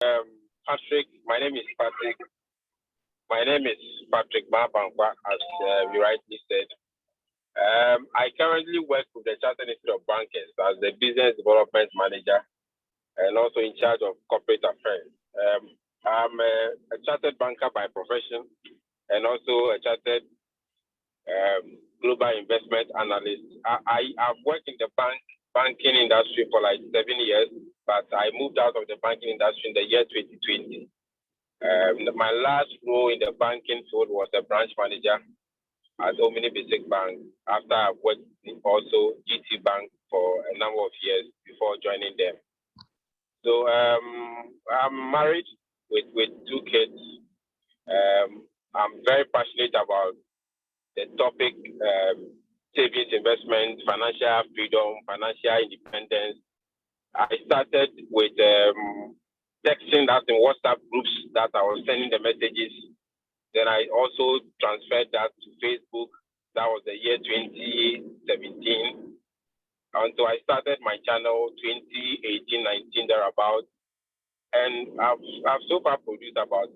Patrick, my name is Patrick. My name is Patrick Mabankwa, as you rightly said. I currently work with the Chartered Institute of Bankers as the Business Development Manager and also in charge of corporate affairs. I'm a chartered banker by profession and also a chartered global investment analyst. I've worked in the banking industry for like 7 years, but I moved out of the banking industry in the year 2020. My last role in the banking field was a branch manager at Omni Basic Bank after I worked in also GT Bank for a number of years before joining them. So I'm married with two kids. I'm very passionate about the topic savings, investment, financial freedom, financial independence. I started with texting that in WhatsApp groups that I was sending the messages. Then I also transferred that to Facebook. That was the year 2017. Until I started my channel 2018-19 thereabout. And I've so far produced about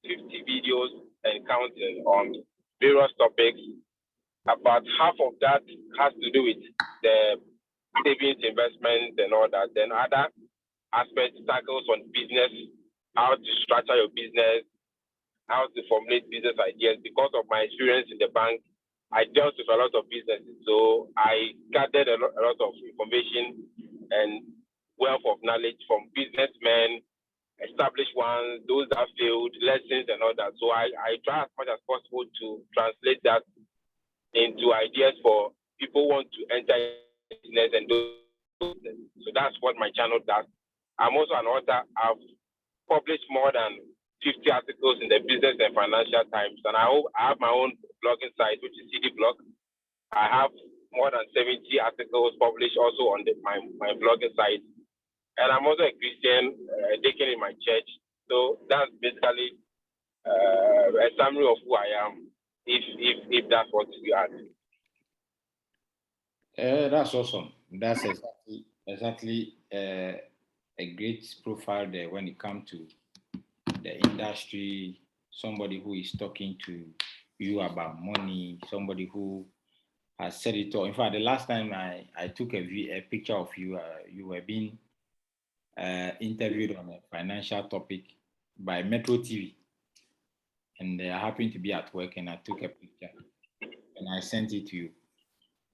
50 videos and counting on various topics. About half of that has to do with the savings, investment, and all that. Then other aspects tackles on business, how to structure your business, how to formulate business ideas. Because of my experience in the bank, I dealt with a lot of businesses. So I gathered a lot of information and wealth of knowledge from businessmen, established ones, those that failed, lessons and all that. So I try as much as possible to translate that into ideas for people who want to enter business and do. So that's what my channel does. I'm also an author. I've published more than 50 articles in the Business and Financial Times, and I have my own blogging site, which is CD Blog. I have more than 70 articles published also on my blogging site, and I'm also a Christian, deacon in my church. So that's basically a summary of who I am, if that's what you ask. That's awesome. That's exactly a great profile there when it comes to the industry, somebody who is talking to you about money, somebody who has said it all. In fact, the last time I took a picture of you, you were being interviewed on a financial topic by Metro TV. And I happened to be at work and I took a picture and I sent it to you.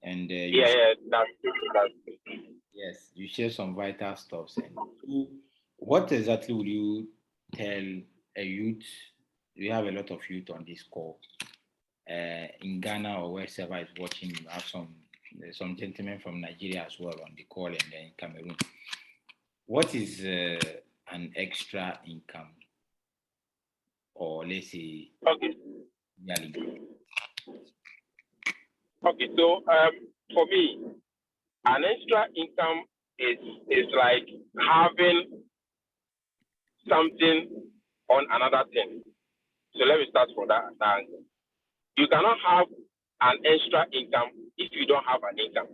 And that's yes, you share some vital stuff. And what exactly would you tell a youth? We have a lot of youth on this call. In Ghana or wherever is watching, you have some gentlemen from Nigeria as well on the call, and then Cameroon. What is an extra income, or let's say, yearly? Okay, so for me, an extra income is like having something on another thing. So let me start from that angle. You cannot have an extra income if you don't have an income.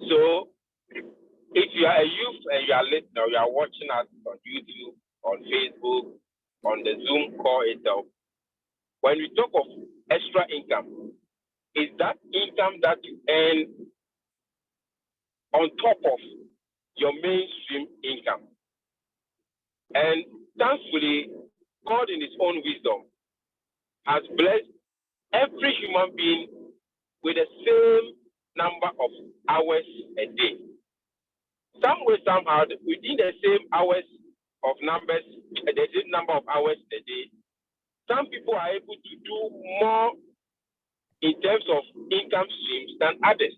So if you are a youth and you are listening or you are watching us on YouTube, on Facebook, on the Zoom call itself, when we talk of extra income, is that income that you earn on top of your mainstream income. And thankfully, God in his own wisdom has blessed every human being with the same number of hours a day. Some way, somehow, within the same hours of numbers, the same number of hours a day, some people are able to do more in terms of income streams than others.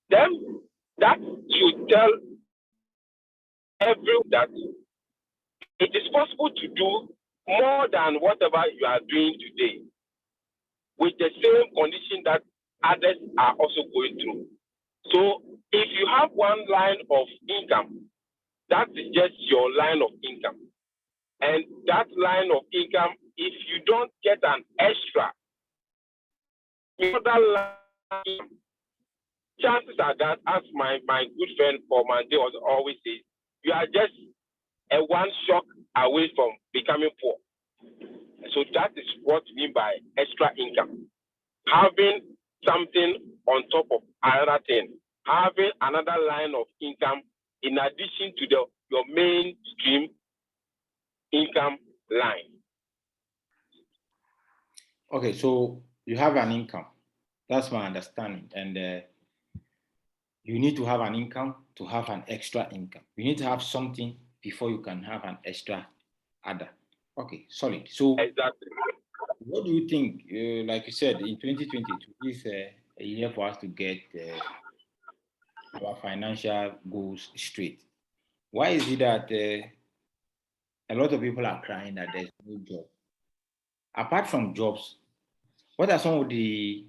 Then that should tell everyone that it is possible to do more than whatever you are doing today with the same condition that others are also going through. So if you have one line of income, that is just your line of income. And that line of income, if you don't get an extra, another line, chances are that, as my good friend Paul Mande always says, you are just a one shock away from becoming poor. So that is what we mean by extra income. Having something on top of another thing, having another line of income in addition to your mainstream income line. Okay, so you have an income. That's my understanding. And you need to have an income to have an extra income. You need to have something before you can have an extra other. Okay, solid. So exactly. What do you think? Like you said, in 2022 is a year for us to get our financial goals straight. Why is it that a lot of people are crying that there's no job? Apart from jobs, what are some of the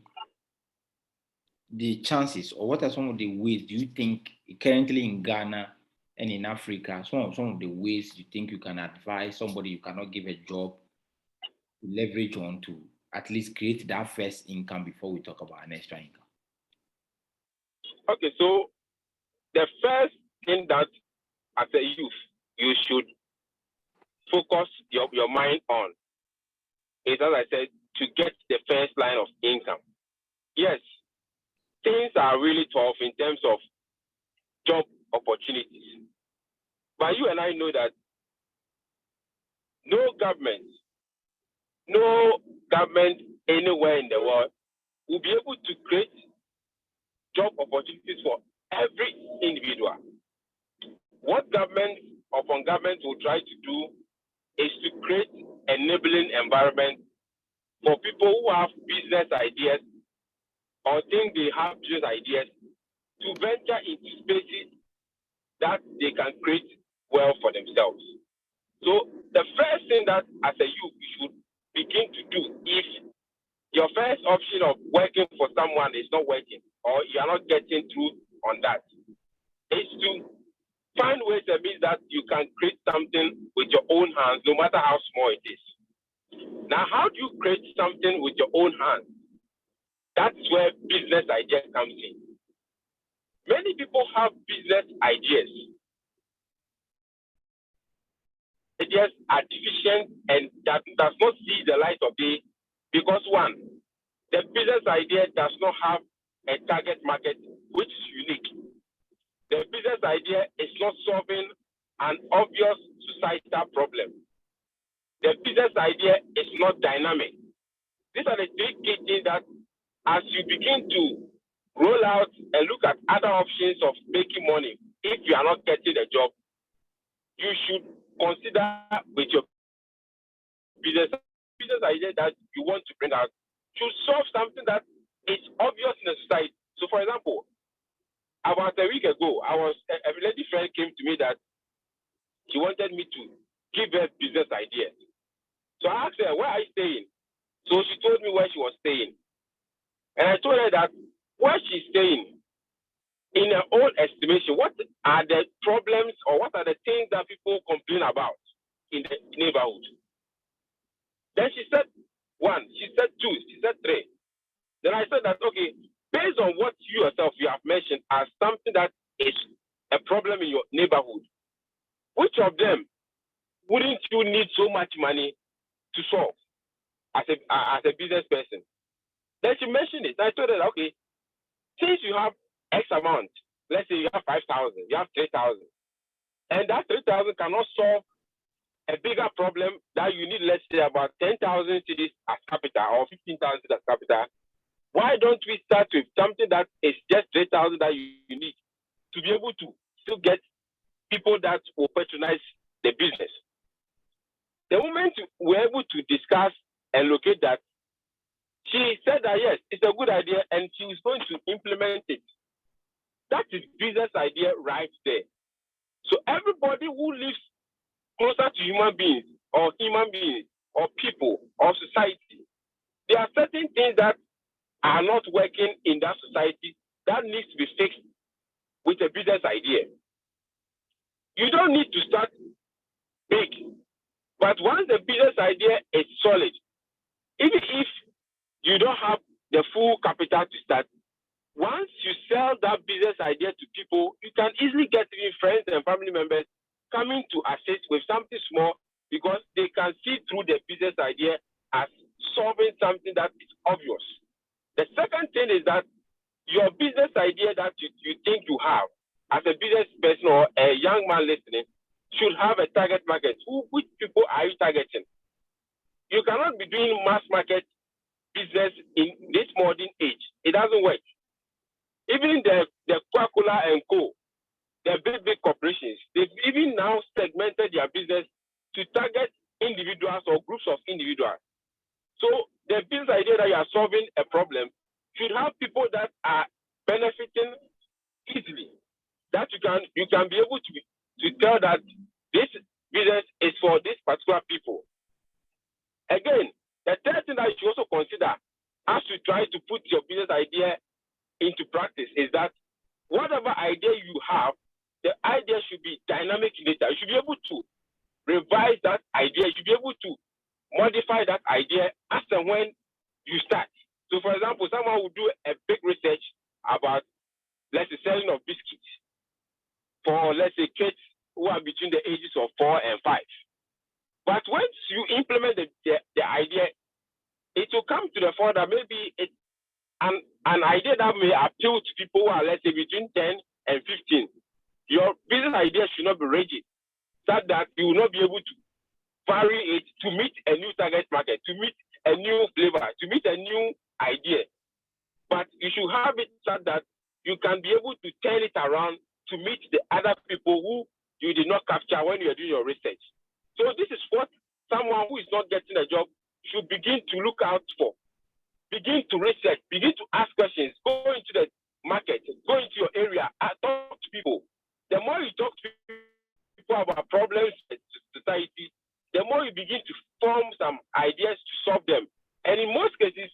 chances, or what are some of the ways do you think currently in Ghana and in Africa, some of the ways you think you can advise somebody you cannot give a job to leverage on to at least create that first income before we talk about an extra income? Okay, so the first thing that as a youth you should focus your mind on is, as I said, to get the first line of income. Yes, things are really tough in terms of job opportunities. But you and I know that no government anywhere in the world will be able to create job opportunities for every individual. What government upon government will try to do is to create enabling environment for people who have business ideas or think they have business ideas to venture into spaces that they can create wealth for themselves. So the first thing that as a youth you should begin to do, if your first option of working for someone is not working or you are not getting through on that, is to find ways and means that you can create something with your own hands, no matter how small it is. Now, how do you create something with your own hands? That's where business idea comes in. Many people have business ideas. Ideas are deficient and that does not see the light of day because, one, the business idea does not have a target market which is unique. The business idea is not solving an obvious societal problem. The business idea is not dynamic. These are the three key things that as you begin to roll out and look at other options of making money, if you are not getting a job, you should consider with your business idea that you want to bring out to solve something that is obvious in the society. So, for example, about a week ago, a lady friend came to me that she wanted me to give her business ideas. So I asked her, where are you staying? So she told me where she was staying. And I told her that where she's staying, in her own estimation, what are the problems or what are the things that people complain about in the neighborhood? Then she said one, she said two, she said three. Then I said that, okay, based on what you yourself you have mentioned as something that is a problem in your neighborhood, which of them wouldn't you need so much money to solve as a business person? Then she mentioned it. I told her, okay, since you have X amount, let's say you have 5,000, you have 3,000, and that 3,000 cannot solve a bigger problem that you need, let's say, about 10,000 cities as capital or 15,000 as capital. Why don't we start with something that is just 3,000 that you need to be able to still get people that will patronize the business? The moment we're able to discuss and locate that, she said that yes, it's a good idea and she is going to implement it. That is business idea right there. So everybody who lives closer to human beings or people or society, there are certain things that are not working in that society that needs to be fixed with a business idea. You don't need to start big, but once the business idea is solid, even if you don't have the full capital to start, once you sell that business idea to people, you can easily get even friends and family members coming to assist with something small because they can see through the business idea as solving something that is obvious. The second thing is that your business idea that you think you have as a business person or a young man listening should have a target market. Which people are you targeting? You cannot be doing mass market business in this modern age. It doesn't work. Even the Coca-Cola and Co., the big corporations, they've even now segmented their business to target individuals or groups of individuals. So the business idea that you are solving a problem should have people that are benefiting easily. That you can be able to tell that this business is for these particular people. Again, the third thing that you should also consider as you try to put your business idea into practice is that whatever idea you have, the idea should be dynamic in nature. You should be able to revise that idea. You should be able to modify that idea as and when you start. So, for example, someone will do a big research about, let's say, selling of biscuits for, let's say, kids who are between the ages of 4 and 5. But once you implement the idea, it will come to the fore that maybe it's an idea that may appeal to people who are, let's say, between 10 and 15. Your business idea should not be rigid, so that you will not be able to vary it to meet a new target market, to meet a new flavor, to meet a new idea. But you should have it so that you can be able to turn it around to meet the other people who you did not capture when you are doing your research. So this is what someone who is not getting a job should begin to look out for. Begin to research, begin to ask questions, go into the market, go into your area, talk to people. The more you talk to people about problems in society, the more you begin to form some ideas to solve them. And in most cases,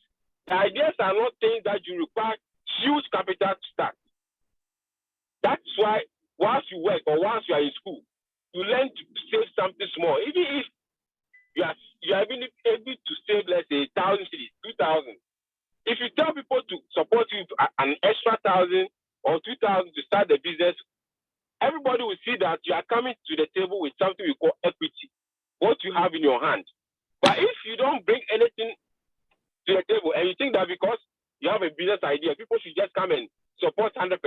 the ideas are not things that you require huge capital to start. That's why once you work or once you are in school, you learn to save something small. Even if you are even able to save, let's say, 1,000 cities, 2,000. If you tell people to support you an extra 1,000 or 2,000 to start the business, everybody will see that you are coming to the table with something we call equity, what you have in your hand. But if you don't bring anything to the table and you think that because you have a business idea, people should just come and support 100%,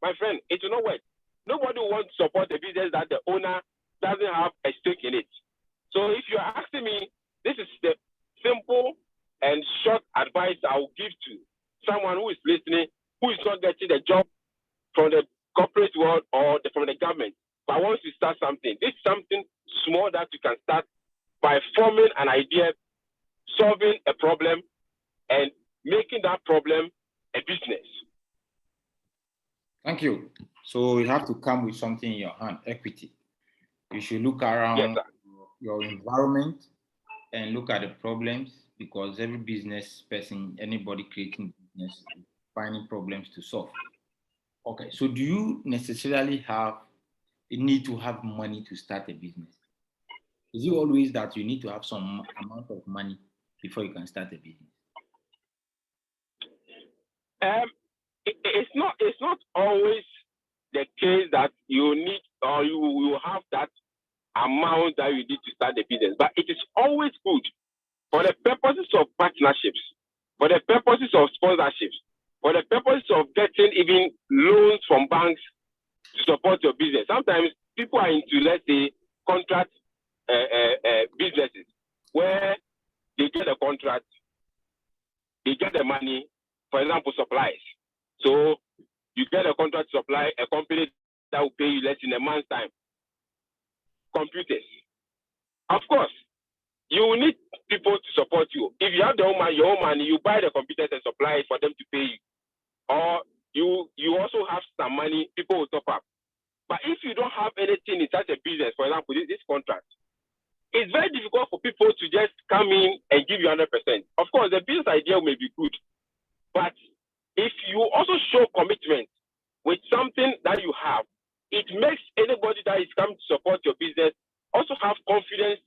my friend, it will not work. Nobody wants to support a business that the owner doesn't have a stake in it. So if you're asking me, this is the simple and short advice I will give to someone who is listening, who is not getting a job from the corporate world or from the government, but wants to start something. This is something small that you can start by forming an idea, solving a problem, and making that problem a business. Thank you. So you have to come with something in your hand, equity. You should look around your environment and look at the problems, because every business person, anybody creating business, is finding problems to solve. Okay, so do you necessarily need to have money to start a business? Is it always that you need to have some amount of money before you can start a business? It's not always the case that you need or you will have that amount that you need to start the business, but it is always good for the purposes of partnerships, for the purposes of sponsorships, for the purposes of getting even loans from banks to support your business. Sometimes people are into, let's say, contract businesses where they get a contract, they get the money, for example, supplies. So you get a contract to supply a company that will pay you less in a month's time. Computers. Of course, you will need people to support you. If you have your own money, you buy the computers and supply it for them to pay you. Or you also have some money, people will top up. But if you don't have anything in such a business, for example, this contract, it's very difficult for people to just come in and give you 100%. Of course, the business idea may be good, but if you also show commitment with something that you have, it makes anybody that is coming to support your business also have confidence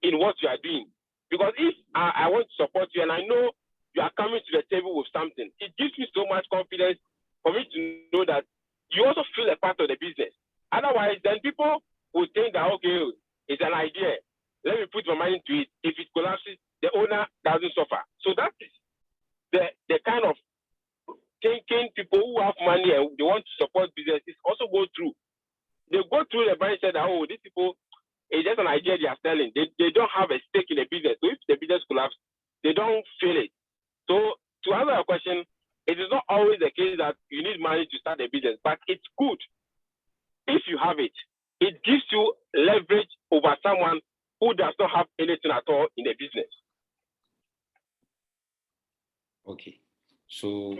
in what you are doing. Because if I want to support you and I know you are coming to the table with something, it gives me so much confidence for me to know that you also feel a part of the business. Otherwise, then people would think that, okay, it's an idea. Let me put my money into it. If it collapses, the owner doesn't suffer. So that is the kind of thinking people who have money and they want to support businesses also go through. They go through the brain and say that, oh, these people, it's just an idea they are selling. They don't have a stake in the business. So if the business collapses, they don't feel it. So to answer your question, it is not always the case that you need money to start a business, but it's good if you have it. It gives you leverage over someone who does not have anything at all in the business. Okay. So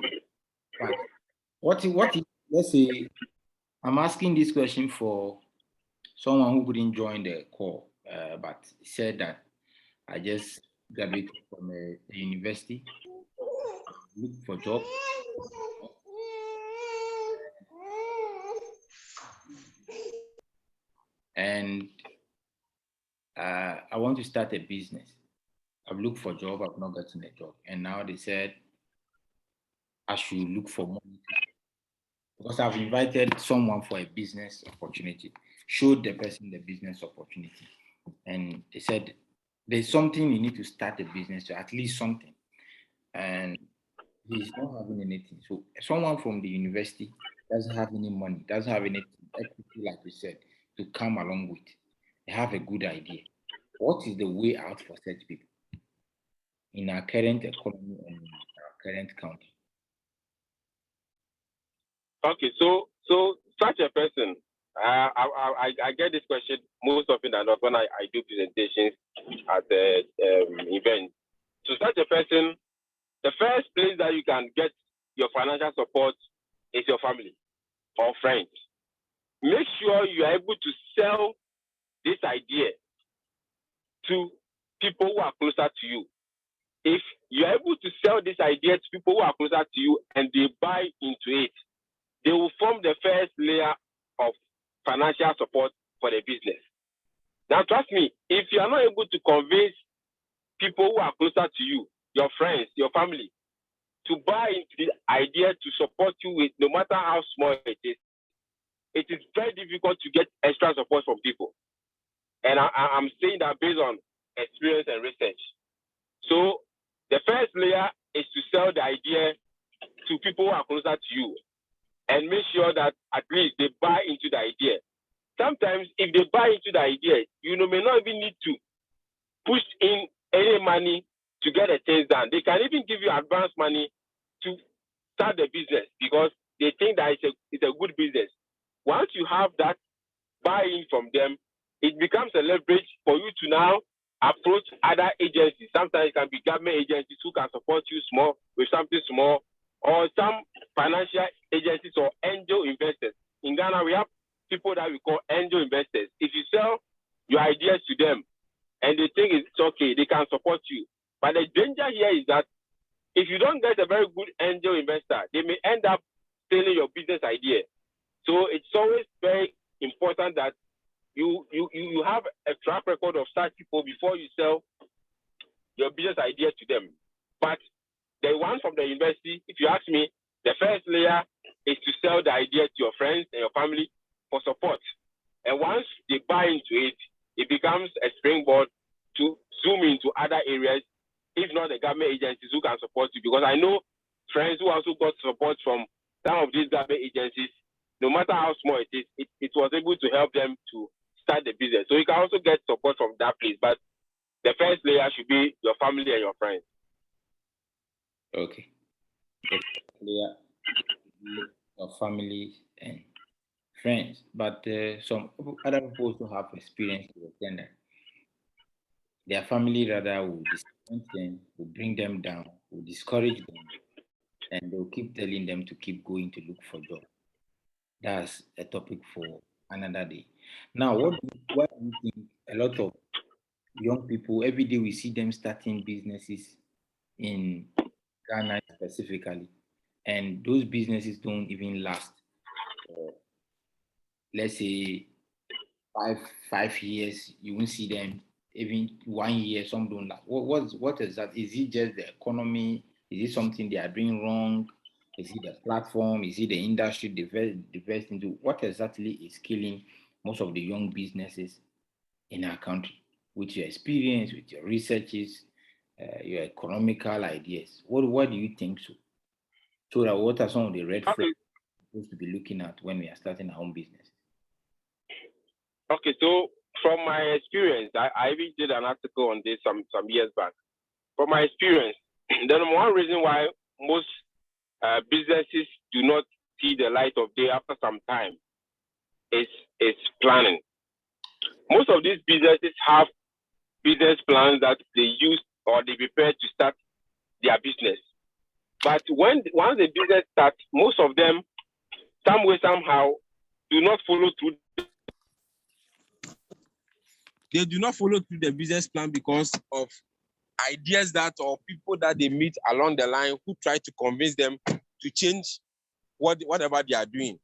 what if, let's say, I'm asking this question for someone who couldn't join the call, but said that I just graduated from a university, look for job, and I want to start a business. I've looked for a job, I've not gotten a job, and now they said I should look for money because I've invited someone for a business opportunity, showed the person the business opportunity, and they said there's something you need to start a business, so at least something, and he's not having anything. So someone from the university doesn't have any money, doesn't have any equity, like you said, to come along with. They have a good idea. What is the way out for such people in our current economy and in our current country? Okay, so such a person, I get this question most often than not when I do presentations at the event. So such a person, the first place that you can get your financial support is your family or friends. Make sure you are able to sell this idea to people who are closer to you. If you are able to sell this idea to people who are closer to you and they buy into it, they will form the first layer of financial support for the business. Now, trust me, if you are not able to convince people who are closer to you, your friends, your family, to buy into the idea to support you with, no matter how small it is very difficult to get extra support from people. And I'm saying that based on experience and research. So the first layer is to sell the idea to people who are closer to you and make sure that at least they buy into the idea. Sometimes if they buy into the idea, you may not even need to push in any money to get the things done. They can even give you advance money to start the business because they think that it's a good business. Once you have that buy-in from them, it becomes a leverage for you to now approach other agencies. Sometimes it can be government agencies who can support you small with something small, or some financial agencies or angel investors. In Ghana, we have people that we call angel investors. If you sell your ideas to them and they think it's okay, they can support you. But the danger here is that if you don't get a very good angel investor, they may end up stealing your business idea. So it's always very important that you have a track record of such people before you sell your business idea to them. But the one from the university, if you ask me, the first layer is to sell the idea to your friends and your family for support. And once they buy into it, it becomes a springboard to zoom into other areas, if not the government agencies who can support you. Because I know friends who also got support from some of these government agencies, no matter how small it is, it was able to help them to start the business. So you can also get support from that place. But the first layer should be your family and your friends. Okay. The first layer, your family and friends. But some other people also have experience with them. Their family rather will disappoint them, will bring them down, will discourage them, and they'll keep telling them to keep going to look for jobs. That's a topic for another day. Now, why do you think a lot of young people every day we see them starting businesses in Ghana specifically, and those businesses don't even last? Let's say five years, you won't see them. Even 1 year, some don't last. What is that? Is it just the economy? Is it something they are doing wrong? Is it the platform? Is it the industry divest into? What exactly is killing most of the young businesses in our country, with your experience, with your researches, your economical ideas? What do you think so? So that what are some of the red flags Okay. we're supposed to be looking at when we are starting our own business? Okay. So from my experience, I even did an article on this some years back. From my experience, the number one reason why most businesses do not see the light of day after some time is planning. Most of these businesses have business plans that they use or they prepare to start their business. But once the business starts, most of them, some way, somehow, do not follow through. They do not follow through the business plan because of ideas that or people that they meet along the line who try to convince them to change whatever they are doing.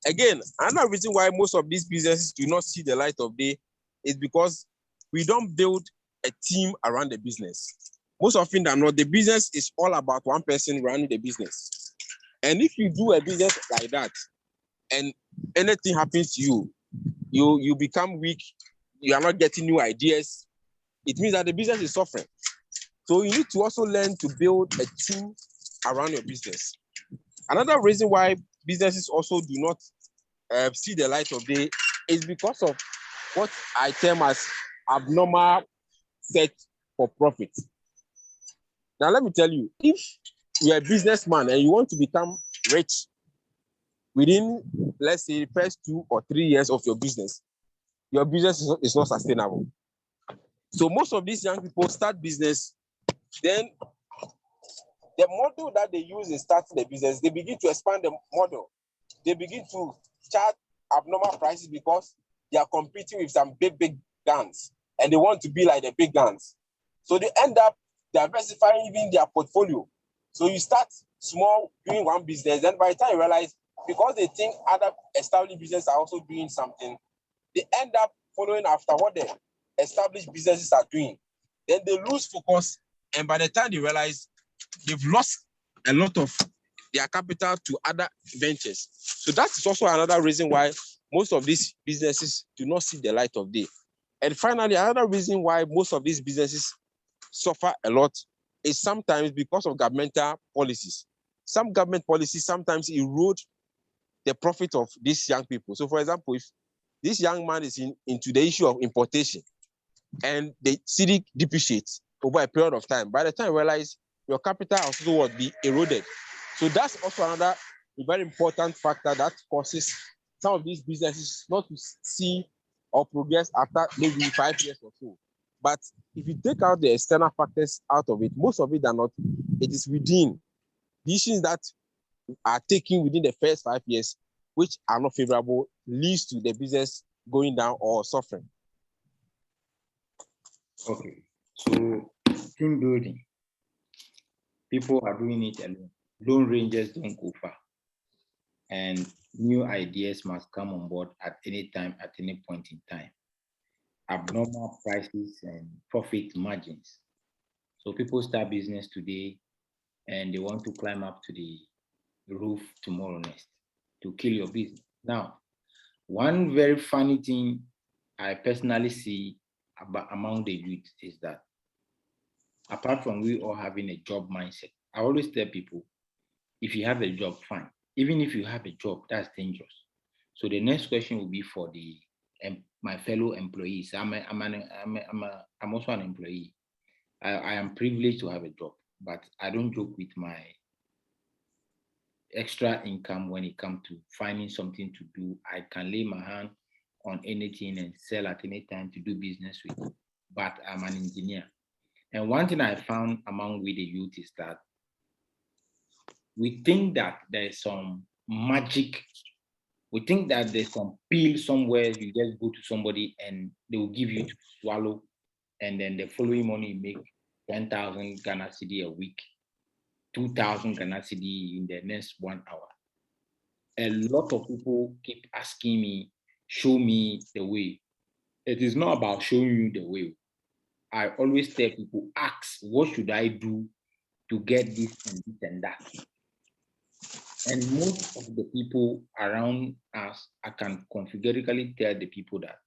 Again, another reason why most of these businesses do not see the light of day is because we don't build a team around the business. Most often than not, the business is all about one person running the business. And if you do a business like that and anything happens to you, you become weak, you are not getting new ideas, it means that the business is suffering. So you need to also learn to build a team around your business. Another reason why businesses also do not see the light of day is because of what I term as abnormal search for profit. Now, let me tell you, if you're a businessman and you want to become rich within, let's say, the first 2 or 3 years of your business is not sustainable. So most of these young people start business, then the model that they use in starting the business, they begin to expand the model. They begin to charge abnormal prices because they are competing with some big guns and they want to be like the big guns. So they end up diversifying even their portfolio. So you start small doing one business, then by the time you realize, because they think other established businesses are also doing something, they end up following after what the established businesses are doing. Then they lose focus, and by the time they realize, they've lost a lot of their capital to other ventures. So that is also another reason why most of these businesses do not see the light of day. And finally, another reason why most of these businesses suffer a lot is sometimes because of governmental policies. Some government policies sometimes erode the profit of these young people. So for example, if this young man is into the issue of importation and the city depreciates over a period of time, by the time you realize your capital also will be eroded. So that's also another very important factor that causes some of these businesses not to see or progress after maybe 5 years or so. But if you take out the external factors out of it, most of it are not, it is within the issues that are taken within the first 5 years, which are not favorable, leads to the business going down or suffering. Okay, so team building. People are doing it alone. Lone rangers don't go far. And new ideas must come on board at any time, at any point in time. Abnormal prices and profit margins. So people start business today and they want to climb up to the roof tomorrow next to kill your business. Now, one very funny thing I personally see among the youth is that apart from we all having a job mindset, I always tell people, if you have a job, fine. Even if you have a job, that's dangerous. So the next question will be for my fellow employees. I'm also an employee. I am privileged to have a job, but I don't joke with my extra income when it comes to finding something to do. I can lay my hand on anything and sell at any time to do business with. But I'm an engineer. And one thing I found among with the youth is that we think that there's some magic. We think that there's some pill somewhere. You just go to somebody and they will give you to swallow. And then the following morning, you make 10,000 Ghana cedi a week, 2,000 Ghana cedi in the next 1 hour. A lot of people keep asking me, show me the way. It is not about showing you the way. I always tell people, ask, what should I do to get this and this and that? And most of the people around us, I can categorically tell the people that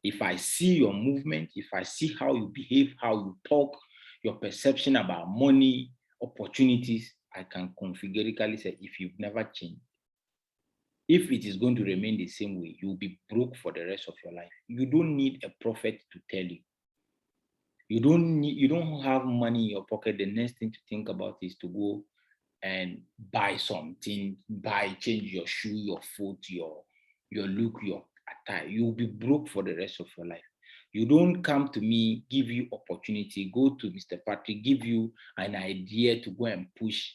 if I see your movement, if I see how you behave, how you talk, your perception about money, opportunities, I can categorically say if you've never changed, if it is going to remain the same way, you'll be broke for the rest of your life. You don't need a prophet to tell you. You don't have money in your pocket. The next thing to think about is to go and buy something, change your shoe, your food, your look, your attire. You'll be broke for the rest of your life. You don't come to me, give you opportunity, go to Mr. Patrick, give you an idea to go and push,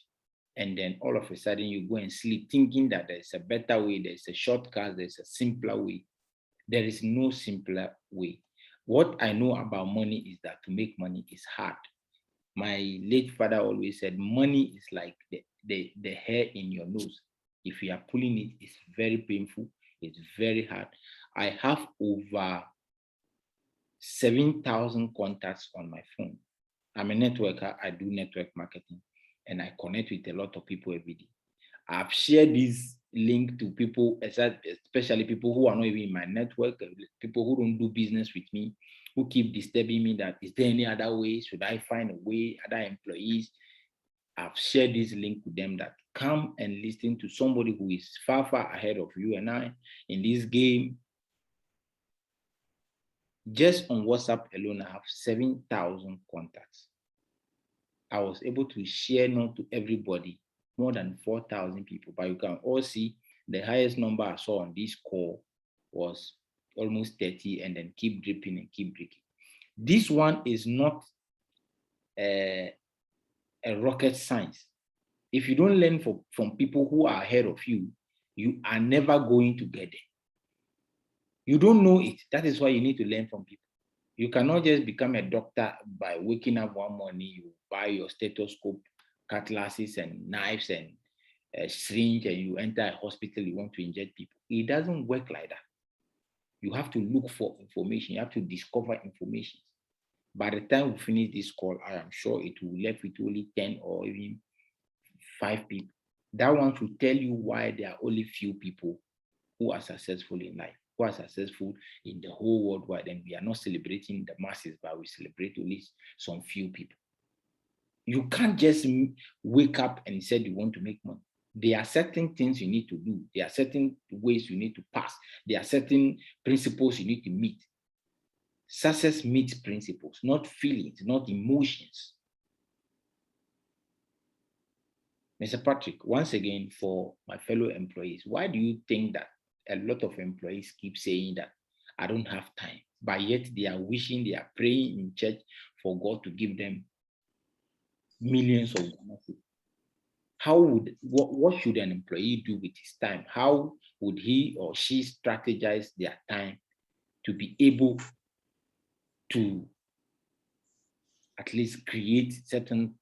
and then all of a sudden you go and sleep thinking that there's a better way, there's a shortcut, there's a simpler way. There is no simpler way. What I know about money is that to make money is hard. My late father always said, money is like the hair in your nose. If you are pulling it, it's very painful. It's very hard. I have over 7,000 contacts on my phone. I'm a networker. I do network marketing, and I connect with a lot of people every day. I've shared this link to people, especially people who are not even in my network, people who don't do business with me, who keep disturbing me that, is there any other way? Should I find a way? Other employees? I've shared this link with them that come and listen to somebody who is far, far ahead of you and I in this game. Just on WhatsApp alone, I have 7,000 contacts. I was able to share not to everybody, more than 4,000 people, but you can all see the highest number I saw on this call was almost 30, and then keep dripping and keep breaking. This one is not a rocket science. If you don't learn from people who are ahead of you, you are never going to get there. You don't know it. That is why you need to learn from people. You cannot just become a doctor by waking up one morning, you buy your stethoscope, cutlasses and knives and a syringe, and you enter a hospital, you want to inject people. It doesn't work like that. You have to look for information. You have to discover information. By the time we finish this call, I am sure it will be left with only 10 or even 5 people. That one should tell you why there are only few people who are successful in life, who are successful in the whole world wide. And we are not celebrating the masses, but we celebrate only some few people. You can't just wake up and say you want to make money. There are certain things you need to do. There are certain ways you need to pass. There are certain principles you need to meet. Success meets principles, not feelings, not emotions. Mr. Patrick, once again, for my fellow employees, why do you think that a lot of employees keep saying that I don't have time, but yet they are wishing, they are praying in church for God to give them millions of dollars? What should an employee do with his time? How would he or she strategize their time to be able to at least create certain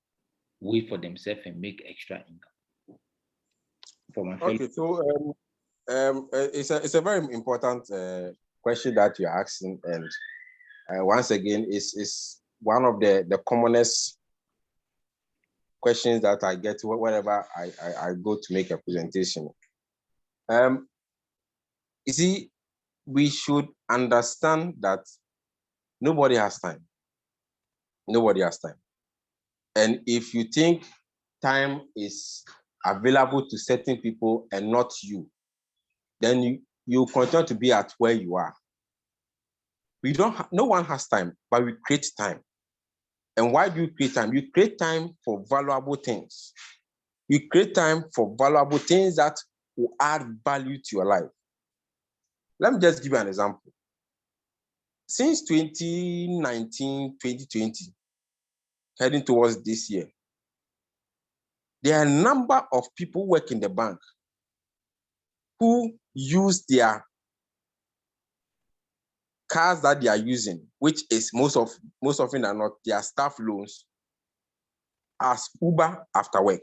way for themselves and make extra income? For my okay, so it's a very important question that you're asking, and once again, is one of the commonest questions that I get whenever I go to make a presentation. You see, we should understand that nobody has time. Nobody has time. And if you think time is available to certain people and not you, then you continue to be at where you are. No one has time, but we create time. And why do you create time? You create time for valuable things. You create time for valuable things that will add value to your life. Let me just give you an example. Since 2019, 2020, heading towards this year, there are a number of people who work in the bank who use their cars that they are using, which is most often than not their staff loans, as Uber after work.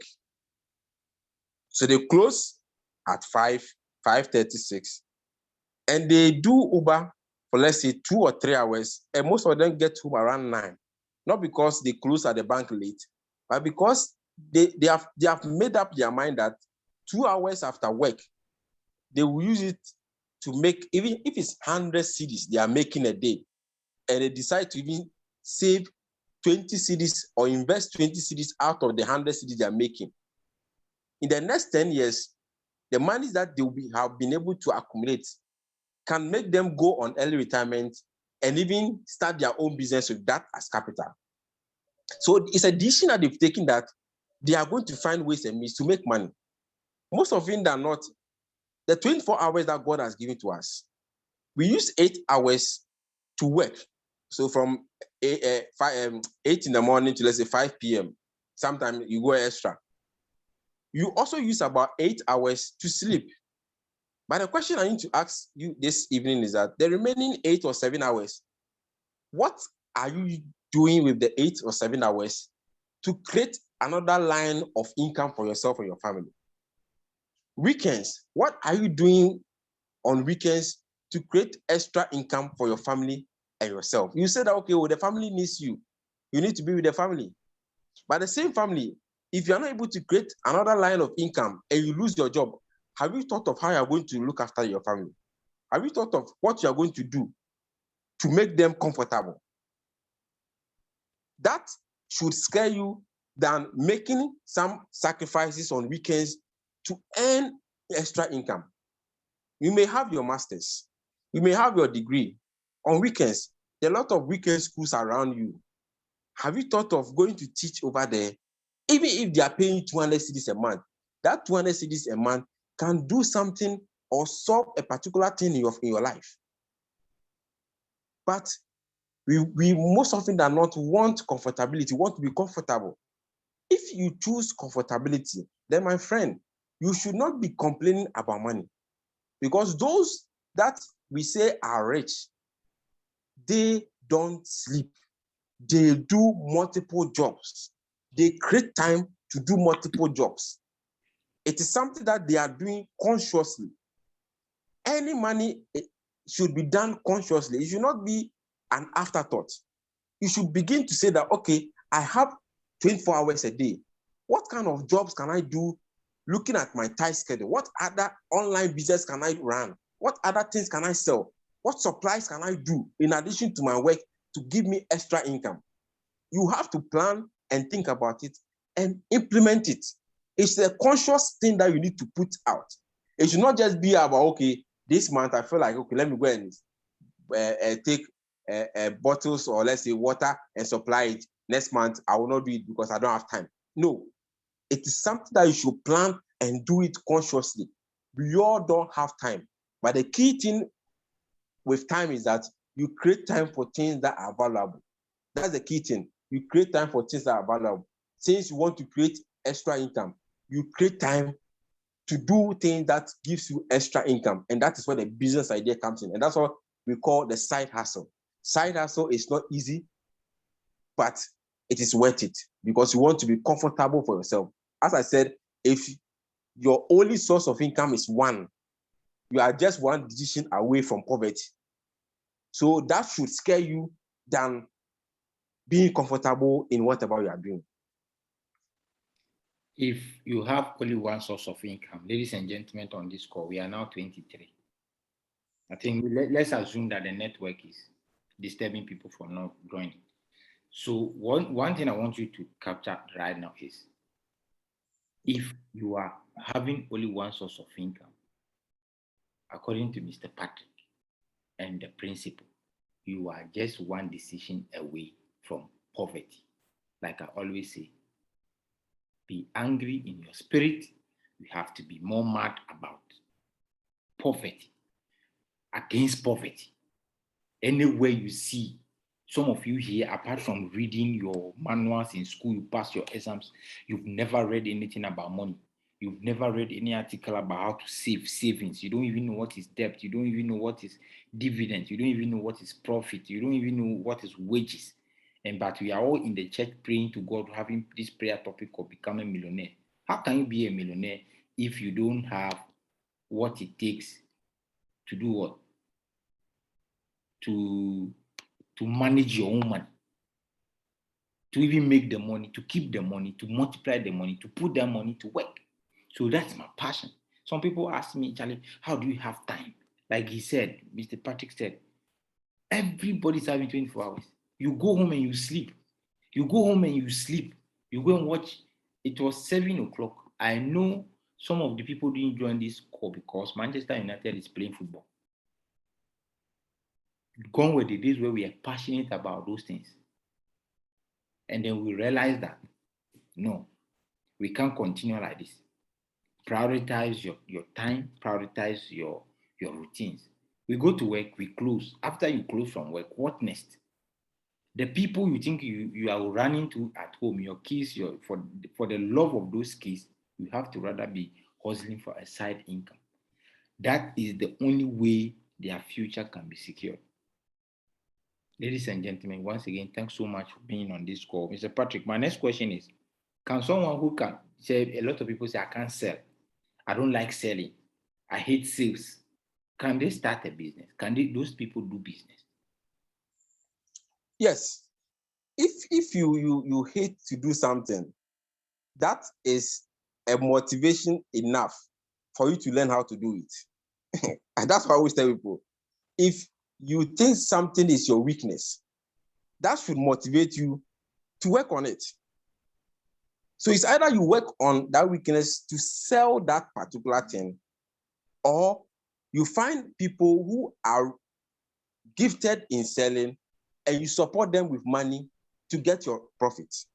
So they close at 5:36, and they do Uber for, let's say, 2 or 3 hours, and most of them get home around 9. Not because they close at the bank late, but because they have made up their mind that 2 hours after work, they will use it to make, even if it's 100 cedis they are making a day, and they decide to even save 20 cedis or invest 20 cedis out of the 100 cedis they are making. In the next 10 years, the money that they will have been able to accumulate can make them go on early retirement and even start their own business with that as capital. So it's a decision that they've taken, that they are going to find ways and means to make money. Most of them are not. The 24 hours that God has given to us, we use 8 hours to work. So from 8 in the morning to, let's say, 5 p.m. Sometimes you go extra. You also use about 8 hours to sleep. But the question I need to ask you this evening is that the remaining 8 or 7 hours, what are you doing with the 8 or 7 hours to create another line of income for yourself and your family? Weekends, what are you doing on weekends to create extra income for your family and yourself? You said that, okay, well, the family needs you. You need to be with the family. But the same family, if you're not able to create another line of income and you lose your job, have you thought of how you're going to look after your family? Have you thought of what you're going to do to make them comfortable? That should scare you than making some sacrifices on weekends to earn extra income. You may have your master's, you may have your degree. On weekends, there are a lot of weekend schools around you. Have you thought of going to teach over there? Even if they are paying 200 cedis a month, that 200 cedis a month can do something or solve a particular thing in your life. But we most often than not want comfortability, want to be comfortable. If you choose comfortability, then my friend, you should not be complaining about money. Because those that we say are rich, they don't sleep. They do multiple jobs. They create time to do multiple jobs. It is something that they are doing consciously. Any money should be done consciously. It should not be an afterthought. You should begin to say that, okay, I have 24 hours a day. What kind of jobs can I do looking at my tight schedule? What other online business can I run? What other things can I sell? What supplies can I do in addition to my work to give me extra income? You have to plan and think about it and implement it. It's a conscious thing that you need to put out. It should not just be about, okay, this month I feel like, okay, let me go and take bottles or, let's say, water and supply it. Next month, I will not do it because I don't have time. No, it is something that you should plan and do it consciously. We all don't have time. But the key thing with time is that you create time for things that are valuable. That's the key thing. You create time for things that are valuable. Since you want to create extra income, you create time to do things that gives you extra income. And that is where the business idea comes in. And that's what we call the side hustle. Side hustle is not easy, but it is worth it because you want to be comfortable for yourself. As I said, if your only source of income is one, you are just one decision away from poverty. So that should scare you than being comfortable in whatever you are doing. If you have only one source of income, ladies and gentlemen on this call, we are now 23. I think let's assume that the network is disturbing people from not joining. So one thing I want you to capture right now is, if you are having only one source of income, according to Mr. Patrick and the principle, you are just one decision away from poverty. Like I always say, be angry in your spirit. You have to be more mad about poverty, against poverty. Anywhere you see, some of you here, apart from reading your manuals in school, you pass your exams, you've never read anything about money. You've never read any article about how to save savings. You don't even know what is debt. You don't even know what is dividend. You don't even know what is profit. You don't even know what is wages. But we are all in the church praying to God, having this prayer topic of becoming a millionaire. How can you be a millionaire if you don't have what it takes to do what? To manage your own money, to even make the money, to keep the money, to multiply the money, to put that money to work. So that's my passion. Some people ask me, Charlie, how do you have time? Like he said, Mr. Patrick said, everybody's having 24 hours. You go home and you sleep. You go home and you sleep. You go and watch. It was 7 o'clock. I know some of the people didn't join this call because Manchester United is playing football. Gone were the days where we are passionate about those things. And then we realize that no, we can't continue like this. Prioritize your time, prioritize your routines. We go to work, we close. After you close from work, what next? The people you think you are running to at home, your kids, for the love of those kids, you have to rather be hustling for a side income. That is the only way their future can be secured. Ladies and gentlemen, once again, thanks so much for being on this call. Mr. Patrick, my next question is, can someone who can say, a lot of people say, I can't sell. I don't like selling. I hate sales. Can they start a business? Those people do business? Yes. If you hate to do something, that is a motivation enough for you to learn how to do it. And that's why I always tell people, if you think something is your weakness, that should motivate you to work on it. So it's either you work on that weakness to sell that particular thing, or you find people who are gifted in selling and you support them with money to get your profits.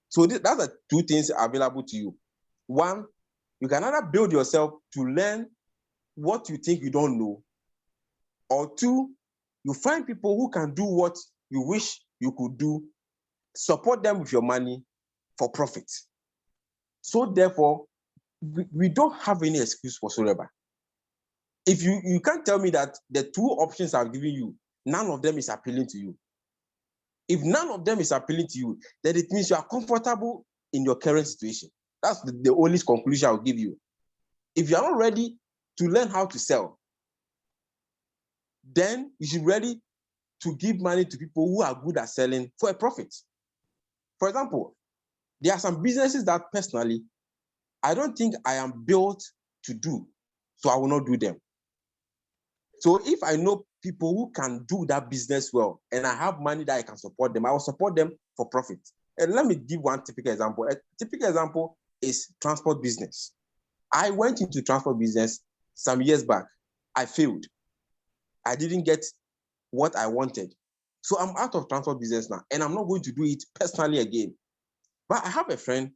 So that's the two things available to you. One, you can either build yourself to learn what you think you don't know, or two, you find people who can do what you wish you could do, support them with your money for profit. So therefore, we don't have any excuse whatsoever. If you can't tell me that the two options I've given you, none of them is appealing to you. If none of them is appealing to you, then it means you are comfortable in your current situation. That's the only conclusion I'll give you. If you are not ready to learn how to sell, then you should be ready to give money to people who are good at selling for a profit. For example, there are some businesses that personally, I don't think I am built to do, so I will not do them. So if I know people who can do that business well and I have money that I can support them, I will support them for profit. And let me give one typical example. A typical example is transport business. I went into transport business some years back. I failed. I didn't get what I wanted. So I'm out of transport business now, and I'm not going to do it personally again. But I have a friend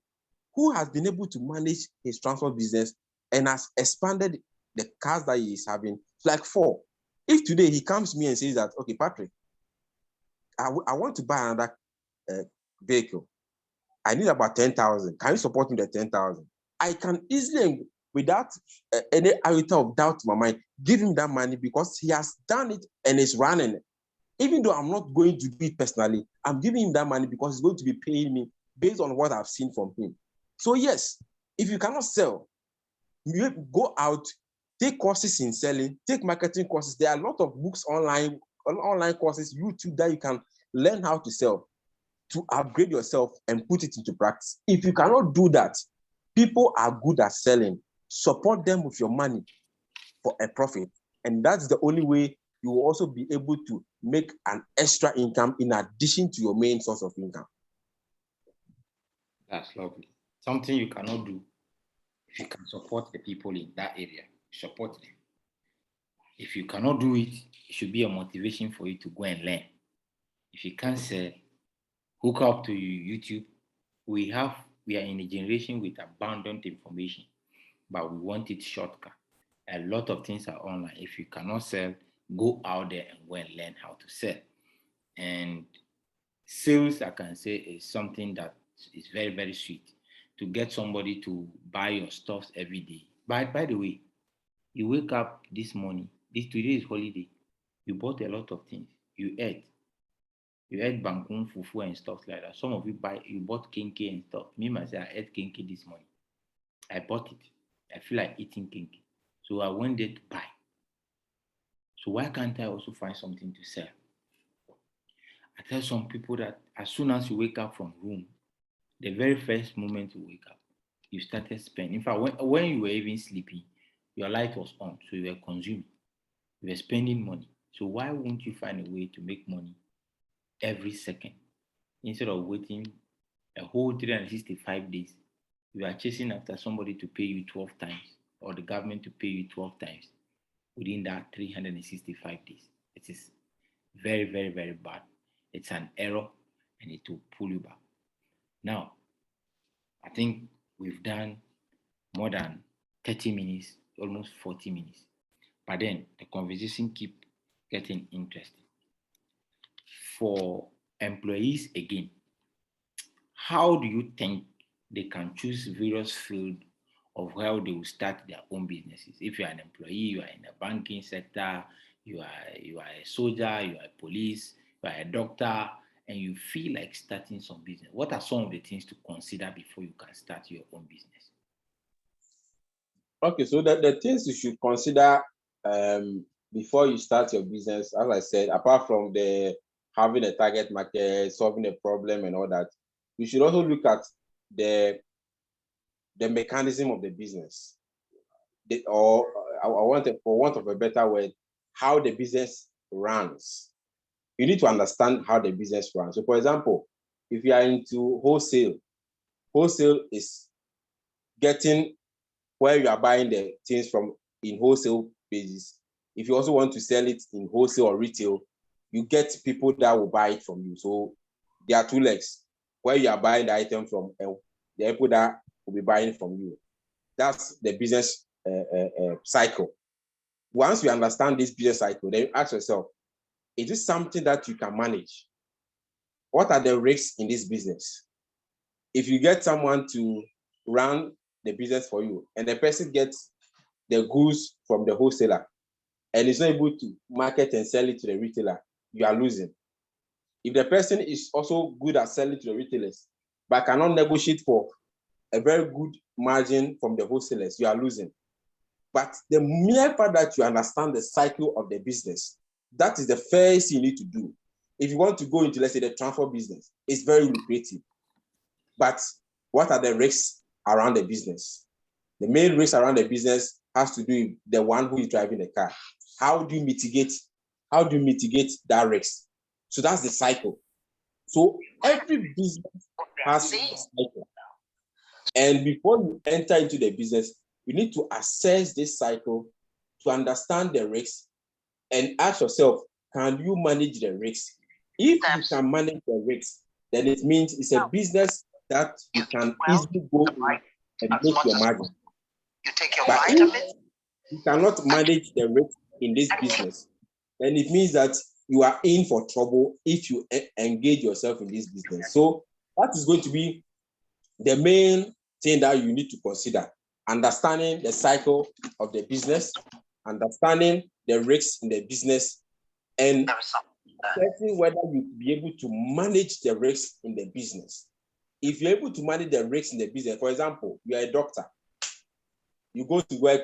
who has been able to manage his transport business and has expanded the cars that he is having like 4. If today he comes to me and says that, okay, Patrick, I want to buy another vehicle. I need about 10,000. Can you support me the 10,000? I can easily, without any iota of doubt in my mind, give him that money because he has done it and is running it. Even though I'm not going to do it personally, I'm giving him that money because he's going to be paying me based on what I've seen from him. So yes, if you cannot sell, you go out, take courses in selling, take marketing courses. There are a lot of books online courses, YouTube, that you can learn how to sell, to upgrade yourself and put it into practice. If you cannot do that, people are good at selling. Support them with your money for a profit. And that's the only way you will also be able to make an extra income in addition to your main source of income. That's lovely. Something you cannot do. If you can support the people in that area, support them. If you cannot do it, it should be a motivation for you to go and learn. If you can't sell, hook up to YouTube. We are in a generation with abundant information, but we want it shortcut. A lot of things are online. If you cannot sell, go out there and go and learn how to sell. And sales, I can say, is something that is very, very sweet. To get somebody to buy your stuff every day. By the way, you wake up this morning, today is holiday, you bought a lot of things. You ate bangkun, fufu, and stuff like that. Some of you bought kinky and stuff. Me myself, I ate kinky this morning. I bought it. I feel like eating kinky. So I went there to buy. So why can't I also find something to sell? I tell some people that as soon as you wake up from room, the very first moment you wake up, you started spending. In fact, when you were even sleeping, your light was on, so you were consuming, you were spending money. So why won't you find a way to make money every second instead of waiting a whole 365 days? You are chasing after somebody to pay you 12 times or the government to pay you 12 times within that 365 days. It is very, very, very bad. It's an error and it will pull you back. Now, I think we've done more than 30 minutes, almost 40 minutes. But then the conversation keep getting interesting. For employees again, how do you think they can choose various fields of how they will start their own businesses? If you are an employee, you are in the banking sector, you are a soldier, you are a police, you are a doctor, and you feel like starting some business. What are some of the things to consider before you can start your own business? Okay, so the things you should consider before you start your business, as I said, apart from the having a target market, solving a problem and all that, you should also look at the mechanism of the business. Or for want of a better word, how the business runs. You need to understand how the business runs. So for example, if you are into wholesale is getting where you are buying the things from in wholesale basis. If you also want to sell it in wholesale or retail, you get people that will buy it from you. So there are two legs, where you are buying the item from and the people that will be buying from you. That's the business cycle. Once you understand this business cycle, then you ask yourself, is this something that you can manage? What are the risks in this business? If you get someone to run the business for you and the person gets the goods from the wholesaler and is not able to market and sell it to the retailer, you are losing. If the person is also good at selling to the retailers but cannot negotiate for a very good margin from the wholesalers, you are losing. But the mere fact that you understand the cycle of the business, that is the first thing you need to do. If you want to go into, let's say, the transport business, it's very lucrative. But what are the risks around the business? The main risk around the business has to do with the one who is driving the car. How do you mitigate that risk? So that's the cycle. So every business has a cycle. And before you enter into the business, you need to assess this cycle to understand the risks and ask yourself, can you manage the risks? If you can manage the risks, then it means it's a business that you can easily go in and make your margin. But if you cannot manage the risk in this business, then it means that you are in for trouble if you engage yourself in this business. So that is going to be the main thing that you need to consider: understanding the cycle of the business, understanding the risks in the business, and assessing whether you will be able to manage the risks in the business. If you're able to manage the risks in the business, for example, you are a doctor, you go to work,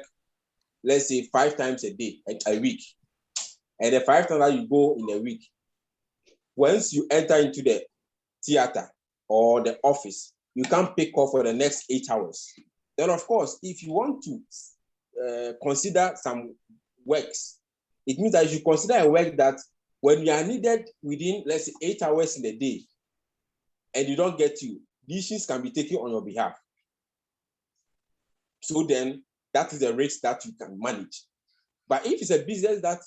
let's say 5 times a day, a week, and the 5 times that you go in a week, once you enter into the theater or the office, you can't pick off for the next 8 hours. Then, of course, if you want to consider some works, it means that you should consider a work that when you are needed within, let's say, 8 hours in the day, and you don't get you, decisions can be taken on your behalf. So then, that is a risk that you can manage. But if it's a business that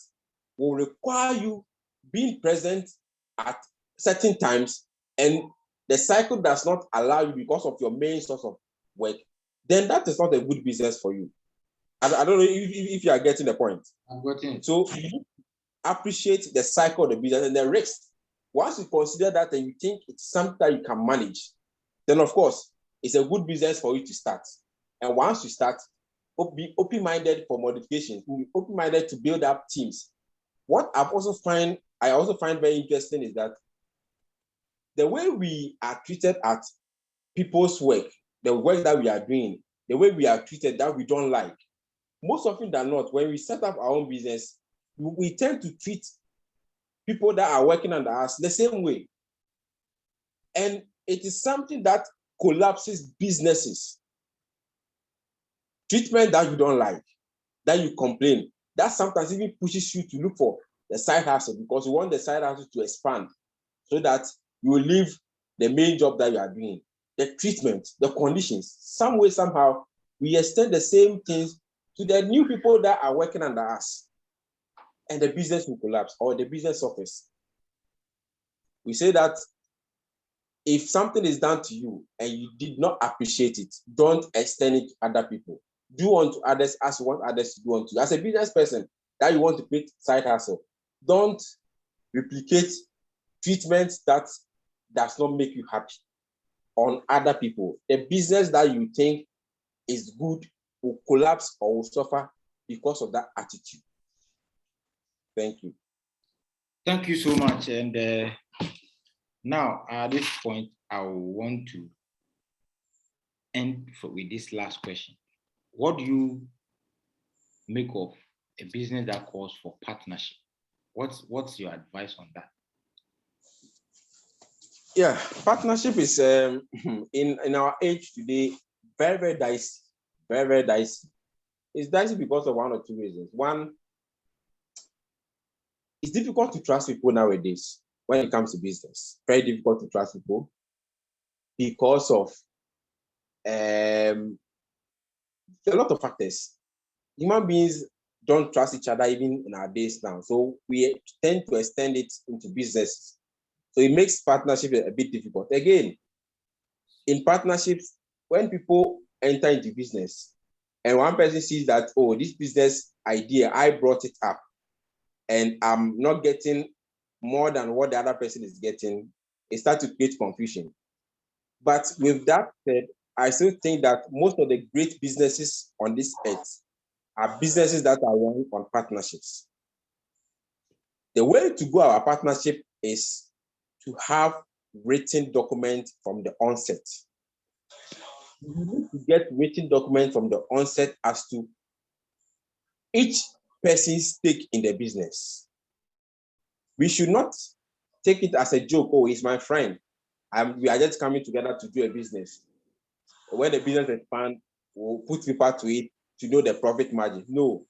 will require you being present at certain times and the cycle does not allow you because of your main source of work, then that is not a good business for you. I don't know if you are getting the point. I'm getting it. So you appreciate the cycle of the business and the risk. Once you consider that and you think it's something that you can manage, then of course, it's a good business for you to start. And once you start, be open-minded for modifications, be open-minded to build up teams. What I also find very interesting is that the way we are treated at people's work, the work that we are doing, the way we are treated that we don't like, most often than not, when we set up our own business, we tend to treat people that are working under us the same way. And it is something that collapses businesses. treatment that you don't like, that you complain, that sometimes even pushes you to look for the side hustle because you want the side hustle to expand so that you will leave the main job that you are doing. The treatment, the conditions, some way, somehow, we extend the same things to the new people that are working under us, and the business will collapse or the business suffers. We say that if something is done to you and you did not appreciate it, don't extend it to other people. Do unto others as you want others to do unto you. As a business person that you want to create side hustle, don't replicate treatment that does not make you happy on other people. The business that you think is good will collapse or will suffer because of that attitude. Thank you. Thank you so much. And now at this point, I want to end with this last question. What do you make of a business that calls for partnership? What's your advice on that? Yeah, partnership is in our age today very, very dicey. Very, very dicey. It's dicey because of one or two reasons. One, it's difficult to trust people nowadays when it comes to business. Very difficult to trust people because of a lot of factors. Human beings don't trust each other even in our days now. So we tend to extend it into business. So it makes partnership a bit difficult. Again, in partnerships, when people enter into business and one person sees that, oh, this business idea, I brought it up and I'm not getting more than what the other person is getting, it starts to create confusion. But with that said, I still think that most of the great businesses on this earth are businesses that are run on partnerships. The way to go our partnership is to have written document from the onset. You need to get written document from the onset as to each person's stake in the business. We should not take it as a joke. Oh, he's my friend. We are just coming together to do a business. When the business expands, we'll put people to it to know the profit margin. No.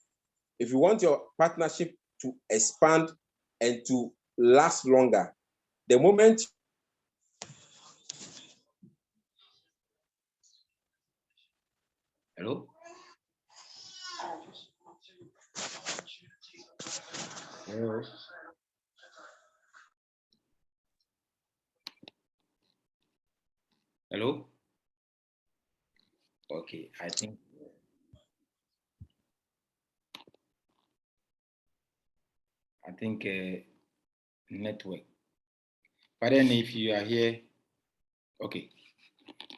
If you want your partnership to expand and to last longer, the moment Hello? Hello? Hello? Okay, I think network. But then if you are here, okay.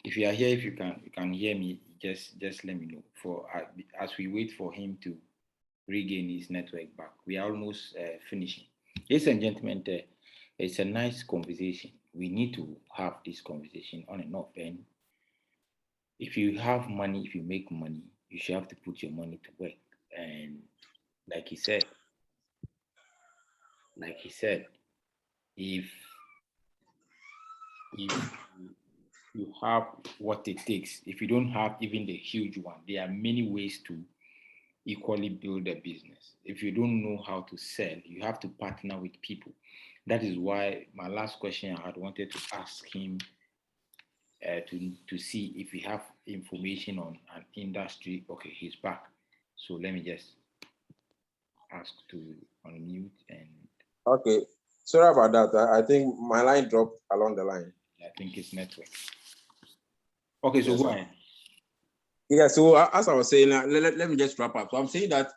If you are here, if you can hear me, just let me know. For as we wait for him to regain his network back, we are almost finishing. Ladies and gentlemen, it's a nice conversation. We need to have this conversation on and off. And if you have money, if you make money, you should have to put your money to work. And like he said, if you have what it takes, if you don't have even the huge one, there are many ways to equally build a business. If you don't know how to sell, you have to partner with people. That is why my last question I had wanted to ask him to see if we have information on an industry. Okay, he's back. So let me just ask to unmute and. Okay, sorry about that. I think my line dropped along the line. I think it's network. Okay, so yes, go ahead. Yeah, so as I was saying, let me just wrap up. So I'm saying that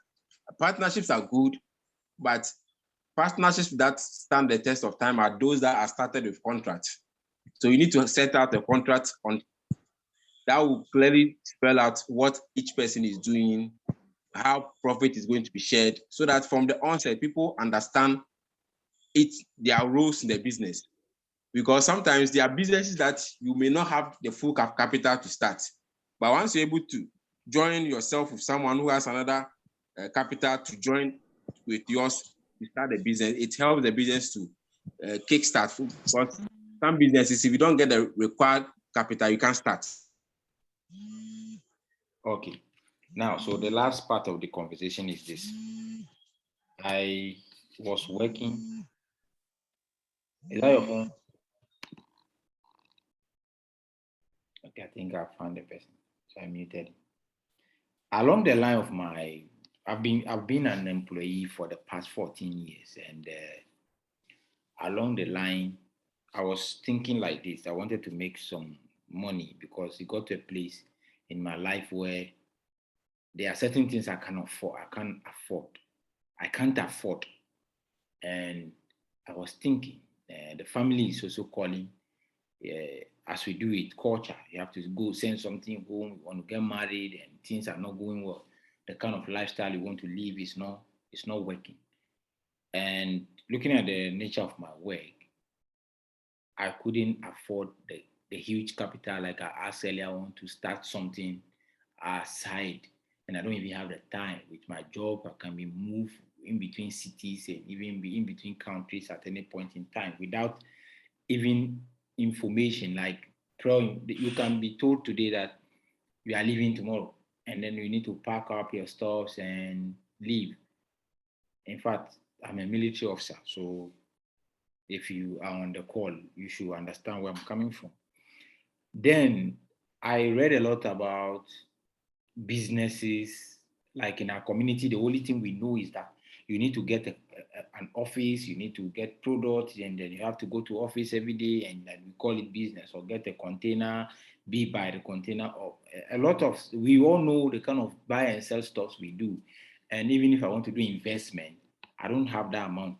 partnerships are good, but partnerships that stand the test of time are those that are started with contracts. So you need to set out a contract on that will clearly spell out what each person is doing, how profit is going to be shared, so that from the onset, people understand their roles in the business. Because sometimes there are businesses that you may not have the full capital to start. But once you're able to join yourself with someone who has another capital to join with yours to start the business, it helps the business to kickstart. Because some businesses, if you don't get the required capital, you can't start. Okay. Now, so the last part of the conversation is this. I was working. Is that your phone? Okay, I think I found the person. So I muted. Along the line of my, I've been an employee for the past 14 years, and along the line, I was thinking like this. I wanted to make some money because it got to a place in my life where there are certain things I can afford. I can't afford. I can't afford. And I was thinking, the family is also calling. As we do it, culture. You have to go send something home. You want to get married, and things are not going well. The kind of lifestyle you want to live is not working. And looking at the nature of my work, I couldn't afford the huge capital like I asked earlier. I want to start something aside, and I don't even have the time. With my job, I can be moved in between cities and even be in between countries at any point in time without even information. Like, you can be told today that you are leaving tomorrow, and then you need to pack up your stuffs and leave. In fact, I'm a military officer, so if you are on the call, you should understand where I'm coming from. Then I read a lot about businesses. Like in our community, the only thing we know is that you need to get an office, you need to get products, and then you have to go to office every day, and then we call it business, or get a container, be by the container. Or a lot of, we all know the kind of buy and sell stocks we do. And even if I want to do investment, I don't have that amount.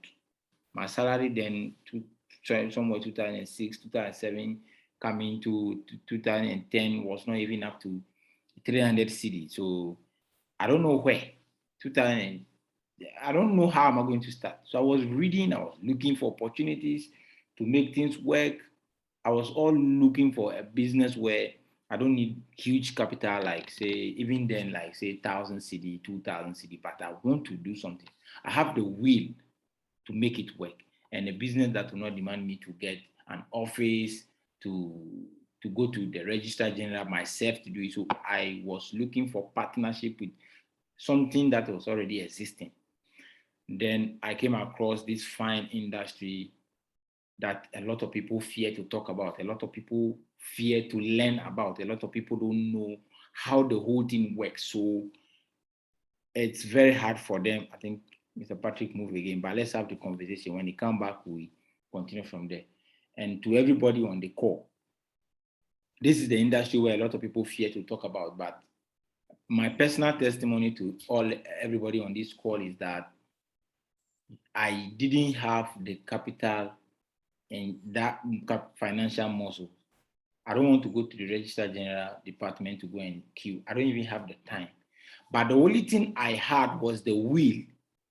My salary then, somewhere 2006, 2007, coming to 2010 was not even up to 300 CD. So I don't know where. 2000, I don't know how am I going to start. So I was reading, I was looking for opportunities to make things work. I was all looking for a business where I don't need huge capital, like say, even then, like say 1,000 CD, 2,000 CD, but I want to do something. I have the will to make it work, and a business that will not demand me to get an office, to go to the registrar general myself to do it. So I was looking for partnership with something that was already existing. Then I came across this fine industry that a lot of people fear to talk about, a lot of people fear to learn about, a lot of people don't know how the whole thing works. So it's very hard for them. I think Mr. Patrick moved again, but let's have the conversation. When he come back, we continue from there. And to everybody on the call, this is the industry where a lot of people fear to talk about. But my personal testimony to everybody on this call is that I didn't have the capital and that financial muscle. I don't want to go to the Registrar General Department to go and queue. I don't even have the time. But the only thing I had was the will,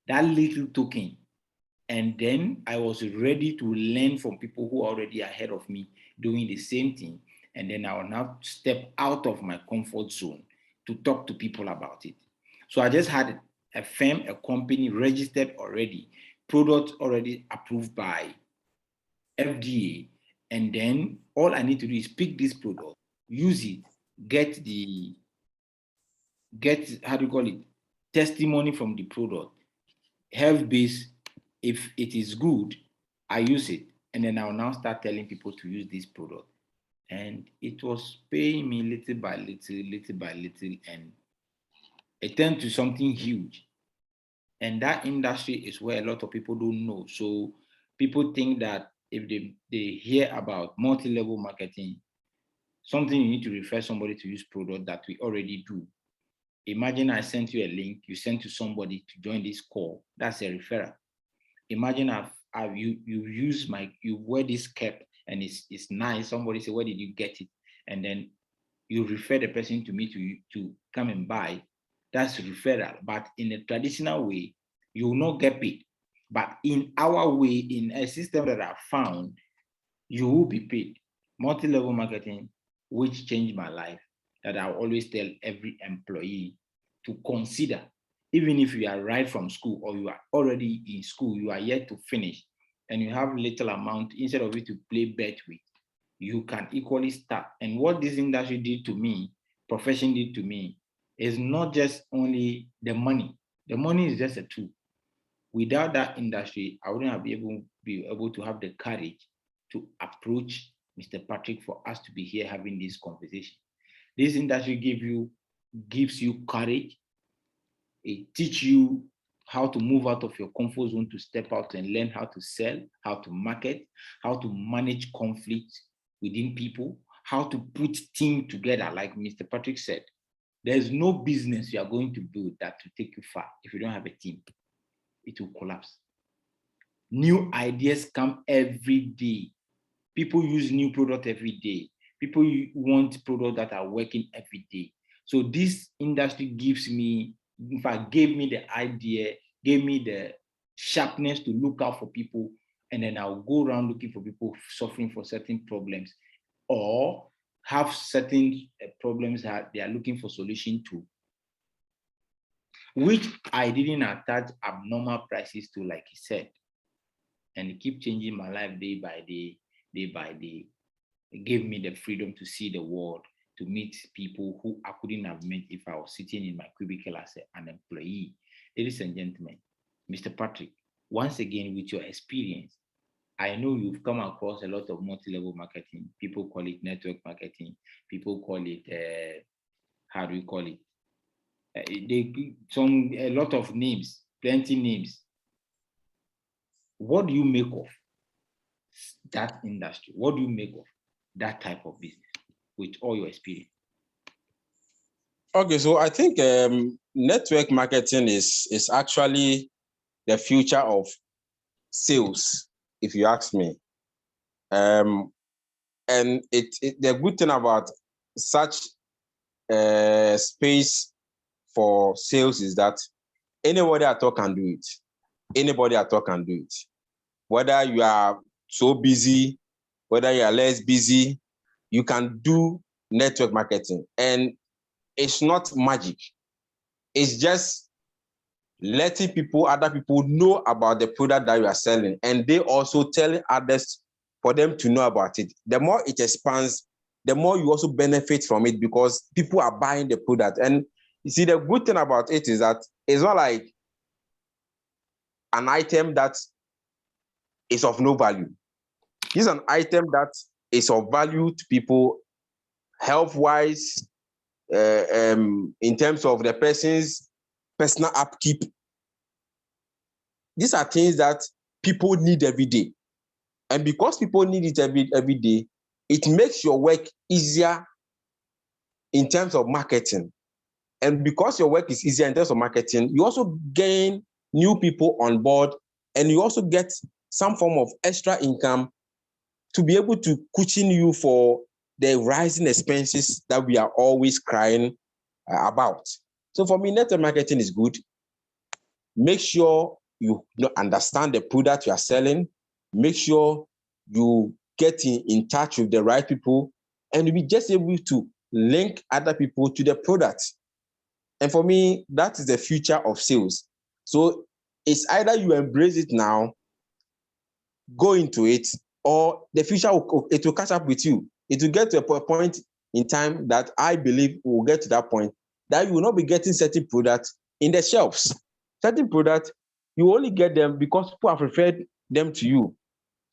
that little token. And then I was ready to learn from people who are already ahead of me doing the same thing. And then I will now step out of my comfort zone to talk to people about it. So I just had a firm, a company registered already, product already approved by FDA. And then all I need to do is pick this product, use it, get how do you call it, testimony from the product, health base. If it is good, I use it, and then I'll now start telling people to use this product. And it was paying me little by little, and it turned to something huge. And that industry is where a lot of people don't know. So people think that if they hear about multi-level marketing, something you need to refer somebody to use product that we already do. Imagine I sent you a link, you sent to somebody to join this call. That's a referral. Imagine you wear this cap and it's nice. Somebody say, where did you get it? And then you refer the person to me to come and buy. That's referral. But in a traditional way, you will not get paid. But in our way, in a system that I found, you will be paid. Multi-level marketing, which changed my life, that I always tell every employee to consider. Even if you are right from school or you are already in school, you are yet to finish, and you have little amount, instead of it to play bet with, you can equally start. And what this industry did to me, profession did to me, It's not just only the money. The money is just a tool. Without that industry, I wouldn't have be able to have the courage to approach Mr. Patrick for us to be here having this conversation. This industry gives you courage. It teaches you how to move out of your comfort zone, to step out and learn how to sell, how to market, how to manage conflict within people, how to put team together. Like Mr. Patrick said, there's no business you are going to build that will take you far if you don't have a team. It will collapse. New ideas come every day. People use new product every day. People want products that are working every day. So this industry gives me, in fact, gave me the idea, gave me the sharpness to look out for people, and then I'll go around looking for people suffering for certain problems or have certain problems that they are looking for solution to, which I didn't attach abnormal prices to, like he said. And it keep changing my life day by day, day by day. It gave me the freedom to see the world, to meet people who I couldn't have met if I was sitting in my cubicle as an employee. Ladies and gentlemen, Mr. Patrick, once again, with your experience, I know you've come across a lot of multi-level marketing. People call it network marketing. People call it, how do we call it? A lot of names, plenty names. What do you make of that industry? What do you make of that type of business with all your experience? Okay, so I think network marketing is actually the future of sales, if you ask me. And the good thing about such space for sales is that anybody at all can do it. Anybody at all can do it. Whether you are so busy, whether you are less busy, you can do network marketing. And it's not magic. It's just letting other people know about the product that you are selling, and they also telling others for them to know about it. The more it expands, the more you also benefit from it because people are buying the product. And you see, the good thing about it is that it's not like an item that is of no value. It's an item that is of value to people health-wise, in terms of the person's personal upkeep. These are things that people need every day. And because people need it every day, it makes your work easier in terms of marketing. And because your work is easier in terms of marketing, you also gain new people on board, and you also get some form of extra income to be able to cushion you for the rising expenses that we are always crying about. So for me, network marketing is good. Make sure you understand the product you are selling. Make sure you get in touch with the right people, and you'll be just able to link other people to the product. And for me, that is the future of sales. So it's either you embrace it now, go into it, or the future it will catch up with you. It will get to a point in time that I believe will get to that point that you will not be getting certain products in the shelves. Certain products, you only get them because people have referred them to you.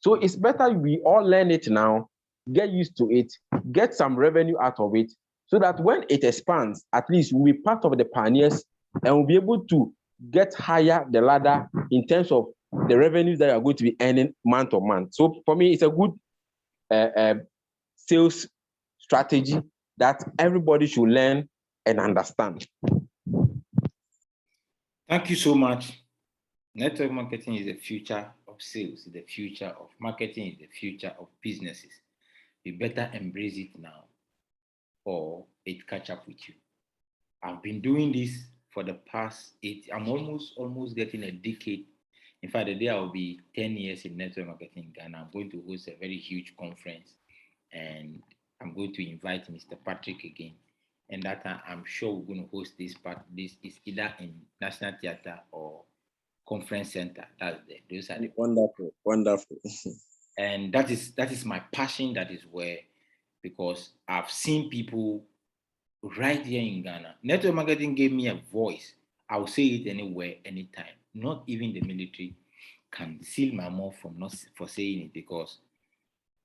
So it's better we all learn it now, get used to it, get some revenue out of it, so that when it expands, at least we'll be part of the pioneers and we'll be able to get higher the ladder in terms of the revenues that you are going to be earning month on month. So for me, it's a good sales strategy that everybody should learn and understand. Thank you so much. Network marketing is the future of sales, is the future of marketing, is the future of businesses. You better embrace it now or it catch up with you. I've been doing this for the past 8, I'm almost getting a decade. In fact, the day I'll be 10 years in network marketing in Ghana, I'm going to host a very huge conference, and I'm going to invite Mr. Patrick again. And that I'm sure we're going to host this part. This is either in National Theatre or Conference Center. Those are the wonderful. And that is my passion. That is where, because I've seen people right here in Ghana. Network marketing gave me a voice. I'll say it anywhere, anytime. Not even the military can seal my mouth from not for saying it, because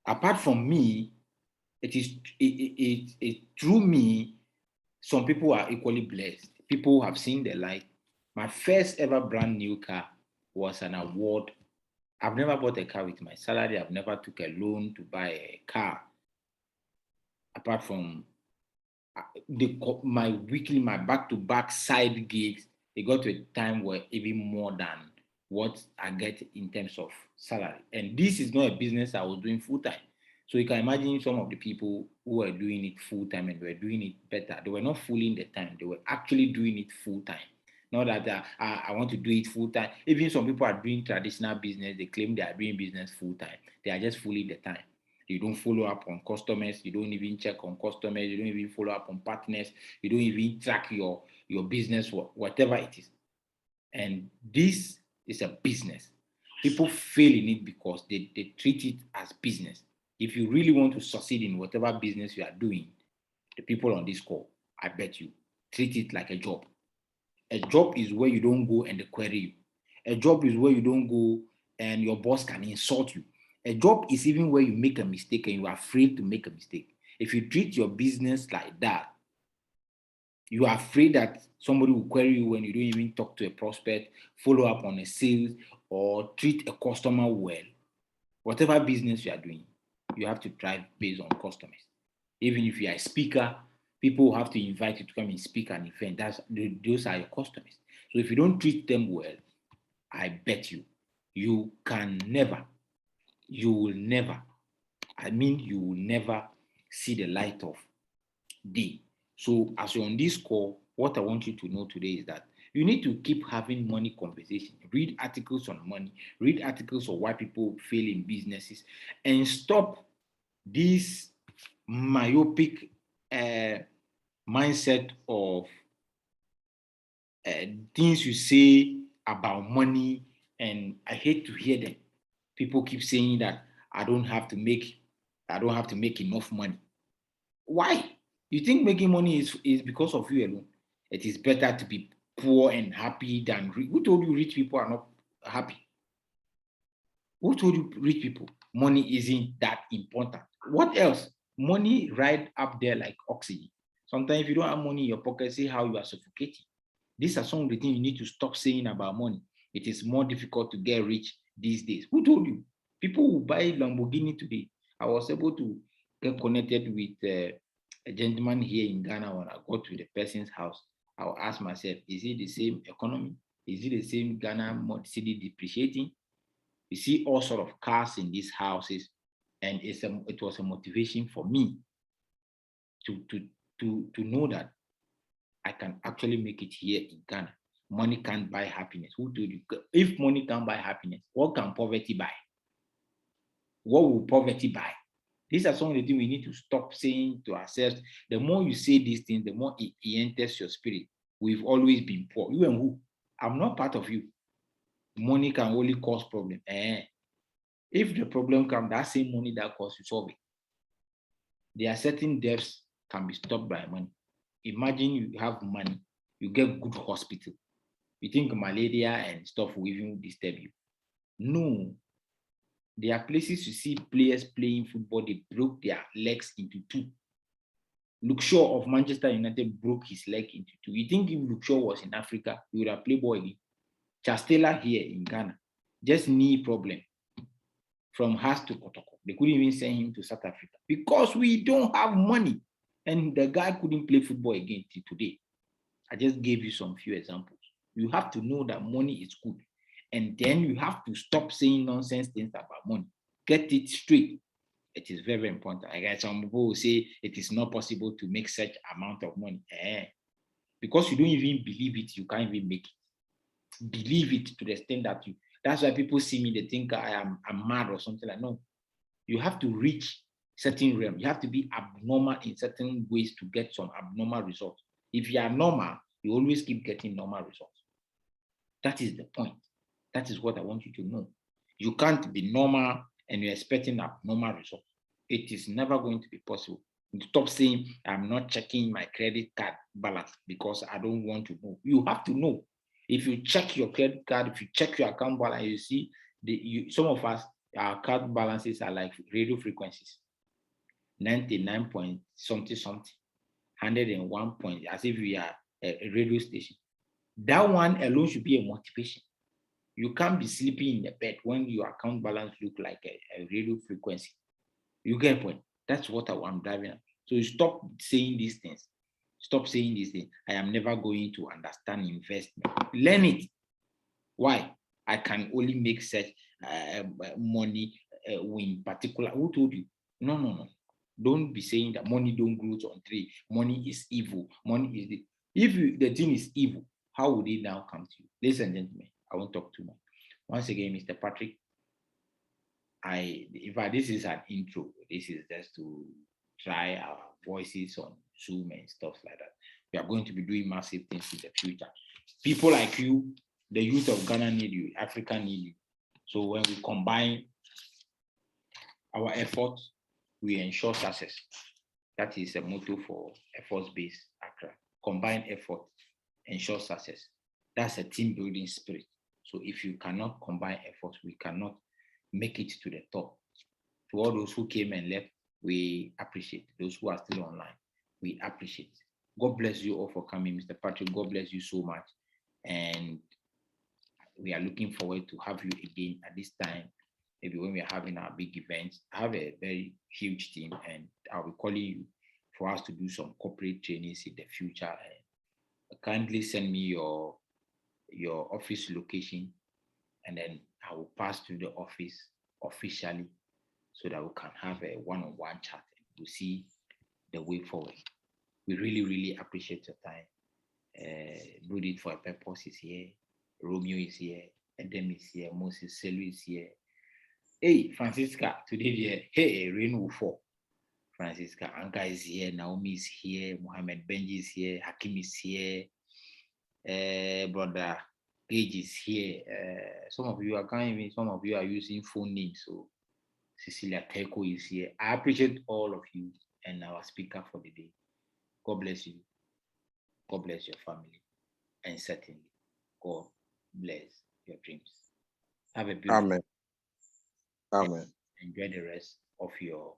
apart from me, through me, some people are equally blessed. People have seen the light. My first ever brand new car was an award. I've never bought a car with my salary. I've never took a loan to buy a car. Apart from my back-to-back side gigs, it got to a time where even more than what I get in terms of salary. And this is not a business I was doing full time. So you can imagine some of the people who were doing it full time and were doing it better. They were not fooling the time. They were actually doing it full time. Not that I want to do it full time. Even some people are doing traditional business. They claim they are doing business full time. They are just fooling the time. You don't follow up on customers. You don't even check on customers. You don't even follow up on partners. You don't even track your business, whatever it is. And this is a business. People fail in it because they treat it as business. If you really want to succeed in whatever business you are doing, the people on this call, I bet you, treat it like a job. A job is where you don't go and they query you. A job is where you don't go and your boss can insult you. A job is even where you make a mistake and you are afraid to make a mistake. If you treat your business like that, you are afraid that somebody will query you when you don't even talk to a prospect, follow up on a sales, or treat a customer well. Whatever business you are doing, you have to drive based on customers. Even if you are a speaker, people have to invite you to come and speak at an event. Those are your customers. So if you don't treat them well, I bet you, you will never, you will never see the light of day. So as you're on this call, what I want you to know today is that you need to keep having money conversation. Read articles on money, read articles on why people fail in businesses, and stop this myopic mindset of things you say about money. And I hate to hear them. People keep saying that I don't have to make enough money. Why? You think making money is because of you alone? It is better to be poor and happy than rich. Who told you rich people are not happy? Who told you rich people money isn't that important? What else? Money right up there like oxygen. Sometimes if you don't have money in your pocket, see how you are suffocating. These are some of the things you need to stop saying about money. It is more difficult to get rich these days. Who told you? People who buy Lamborghini today. I was able to get connected with a gentleman here in Ghana. When I go to the person's house, I'll ask myself, is it the same economy? Is it the same Ghana city depreciating? You see all sort of cars in these houses, and it was a motivation for me to know that I can actually make it here in Ghana. Money can't buy happiness. Who told you? If money can't buy happiness, what can poverty buy? What will poverty buy? These are some of the things we need to stop saying to ourselves. The more you say these things, the more it enters your spirit. We've always been poor. You and who? I'm not part of you. Money can only cause problem. If the problem comes, that same money that causes you solve it. There are certain deaths can be stopped by money. Imagine you have money, you get good hospital. You think malaria and stuff will even disturb you. No. There are places you see players playing football, they broke their legs into two. Luke Shaw of Manchester United broke his leg into two. You think if Luke Shaw was in Africa, he would have played ball again? Charles Taylor here in Ghana, just knee problem from Haas to Kotoko. They couldn't even send him to South Africa because we don't have money. And the guy couldn't play football again till today. I just gave you some few examples. You have to know that money is good. And then you have to stop saying nonsense things about money. Get it straight. It is very, very important. I guess some people will say it is not possible to make such amount of money. Because you don't even believe it, you can't even make it. Believe it to the extent that that's why people see me, they think I'm mad or something like no. You have to reach certain realm. You have to be abnormal in certain ways to get some abnormal results. If you are normal, you always keep getting normal results. That is the point. That is what I want you to know. You can't be normal and you're expecting abnormal results. It is never going to be possible. Stop saying I'm not checking my credit card balance because I don't want to know. You have to know. If you check your credit card, if you check your account balance, you see some of us, our card balances are like radio frequencies. 99 point something, 101 point, as if we are a radio station. That one alone should be a motivation. You can't be sleeping in the bed when your account balance look like a radio frequency. You get a point? That's what I'm driving at. So you stop saying these things. Stop saying these things. I am never going to understand investment. Learn it. Why? I can only make such money in particular. Who told you? No. Don't be saying that money don't grow on tree. Money is evil. Money is the. If the thing is evil, how would it now come to you? Ladies and gentlemen, I won't talk too much. Once again, Mr. Patrick, in fact, this is an intro. This is just to try our voices on Zoom and stuff like that. We are going to be doing massive things in the future. People like you, the youth of Ghana need you, Africa need you. So when we combine our efforts, we ensure success. That is a motto for efforts-based Accra. Combine effort, ensure success. That's a team building spirit. So if you cannot combine efforts, we cannot make it to the top. To all those who came and left, we appreciate. Those who are still online, we appreciate. God bless you all for coming, Mr. Patrick. God bless you so much. And we are looking forward to have you again at this time. Maybe when we are having our big events. I have a very huge team, and I'll be calling you for us to do some corporate trainings in the future. And kindly send me your office location, and then I will pass through the office officially so that we can have a one-on-one chat and we'll see the way forward. We really, really appreciate your time. Brood It for a Purpose is here. Romeo is here. Edem is here. Moses Selu is here. Hey, Francisca, today, hey, rain will fall. Francisca, Anka is here. Naomi is here. Mohammed Benji is here. Hakim is here. Brother Gage is here. Some of you are using phone names. So Cecilia Teko is here. I appreciate all of you and our speaker for the day. God bless you. God bless your family. And certainly, God bless your dreams. Have a beautiful Amen. Amen. Enjoy the rest of your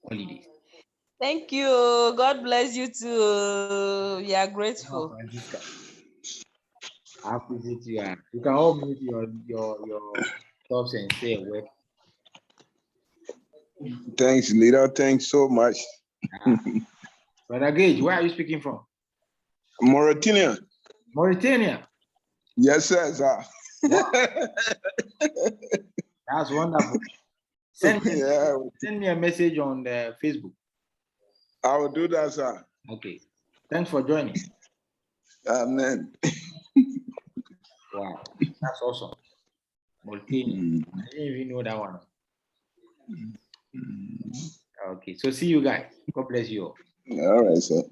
holidays. Thank you. God bless you too. We are grateful. I appreciate you. You can all mute your thoughts and say a word. Thanks, leader. Thanks so much. Brother Gage, where are you speaking from? Mauritania. Mauritania. Yes, sir. Wow. That's wonderful. Send me a message on the Facebook. I will do that, sir. Okay. Thanks for joining. Amen. Wow, that's awesome. Mauritania. I didn't even know that one. Okay, so see you guys. God bless you all. All right, sir.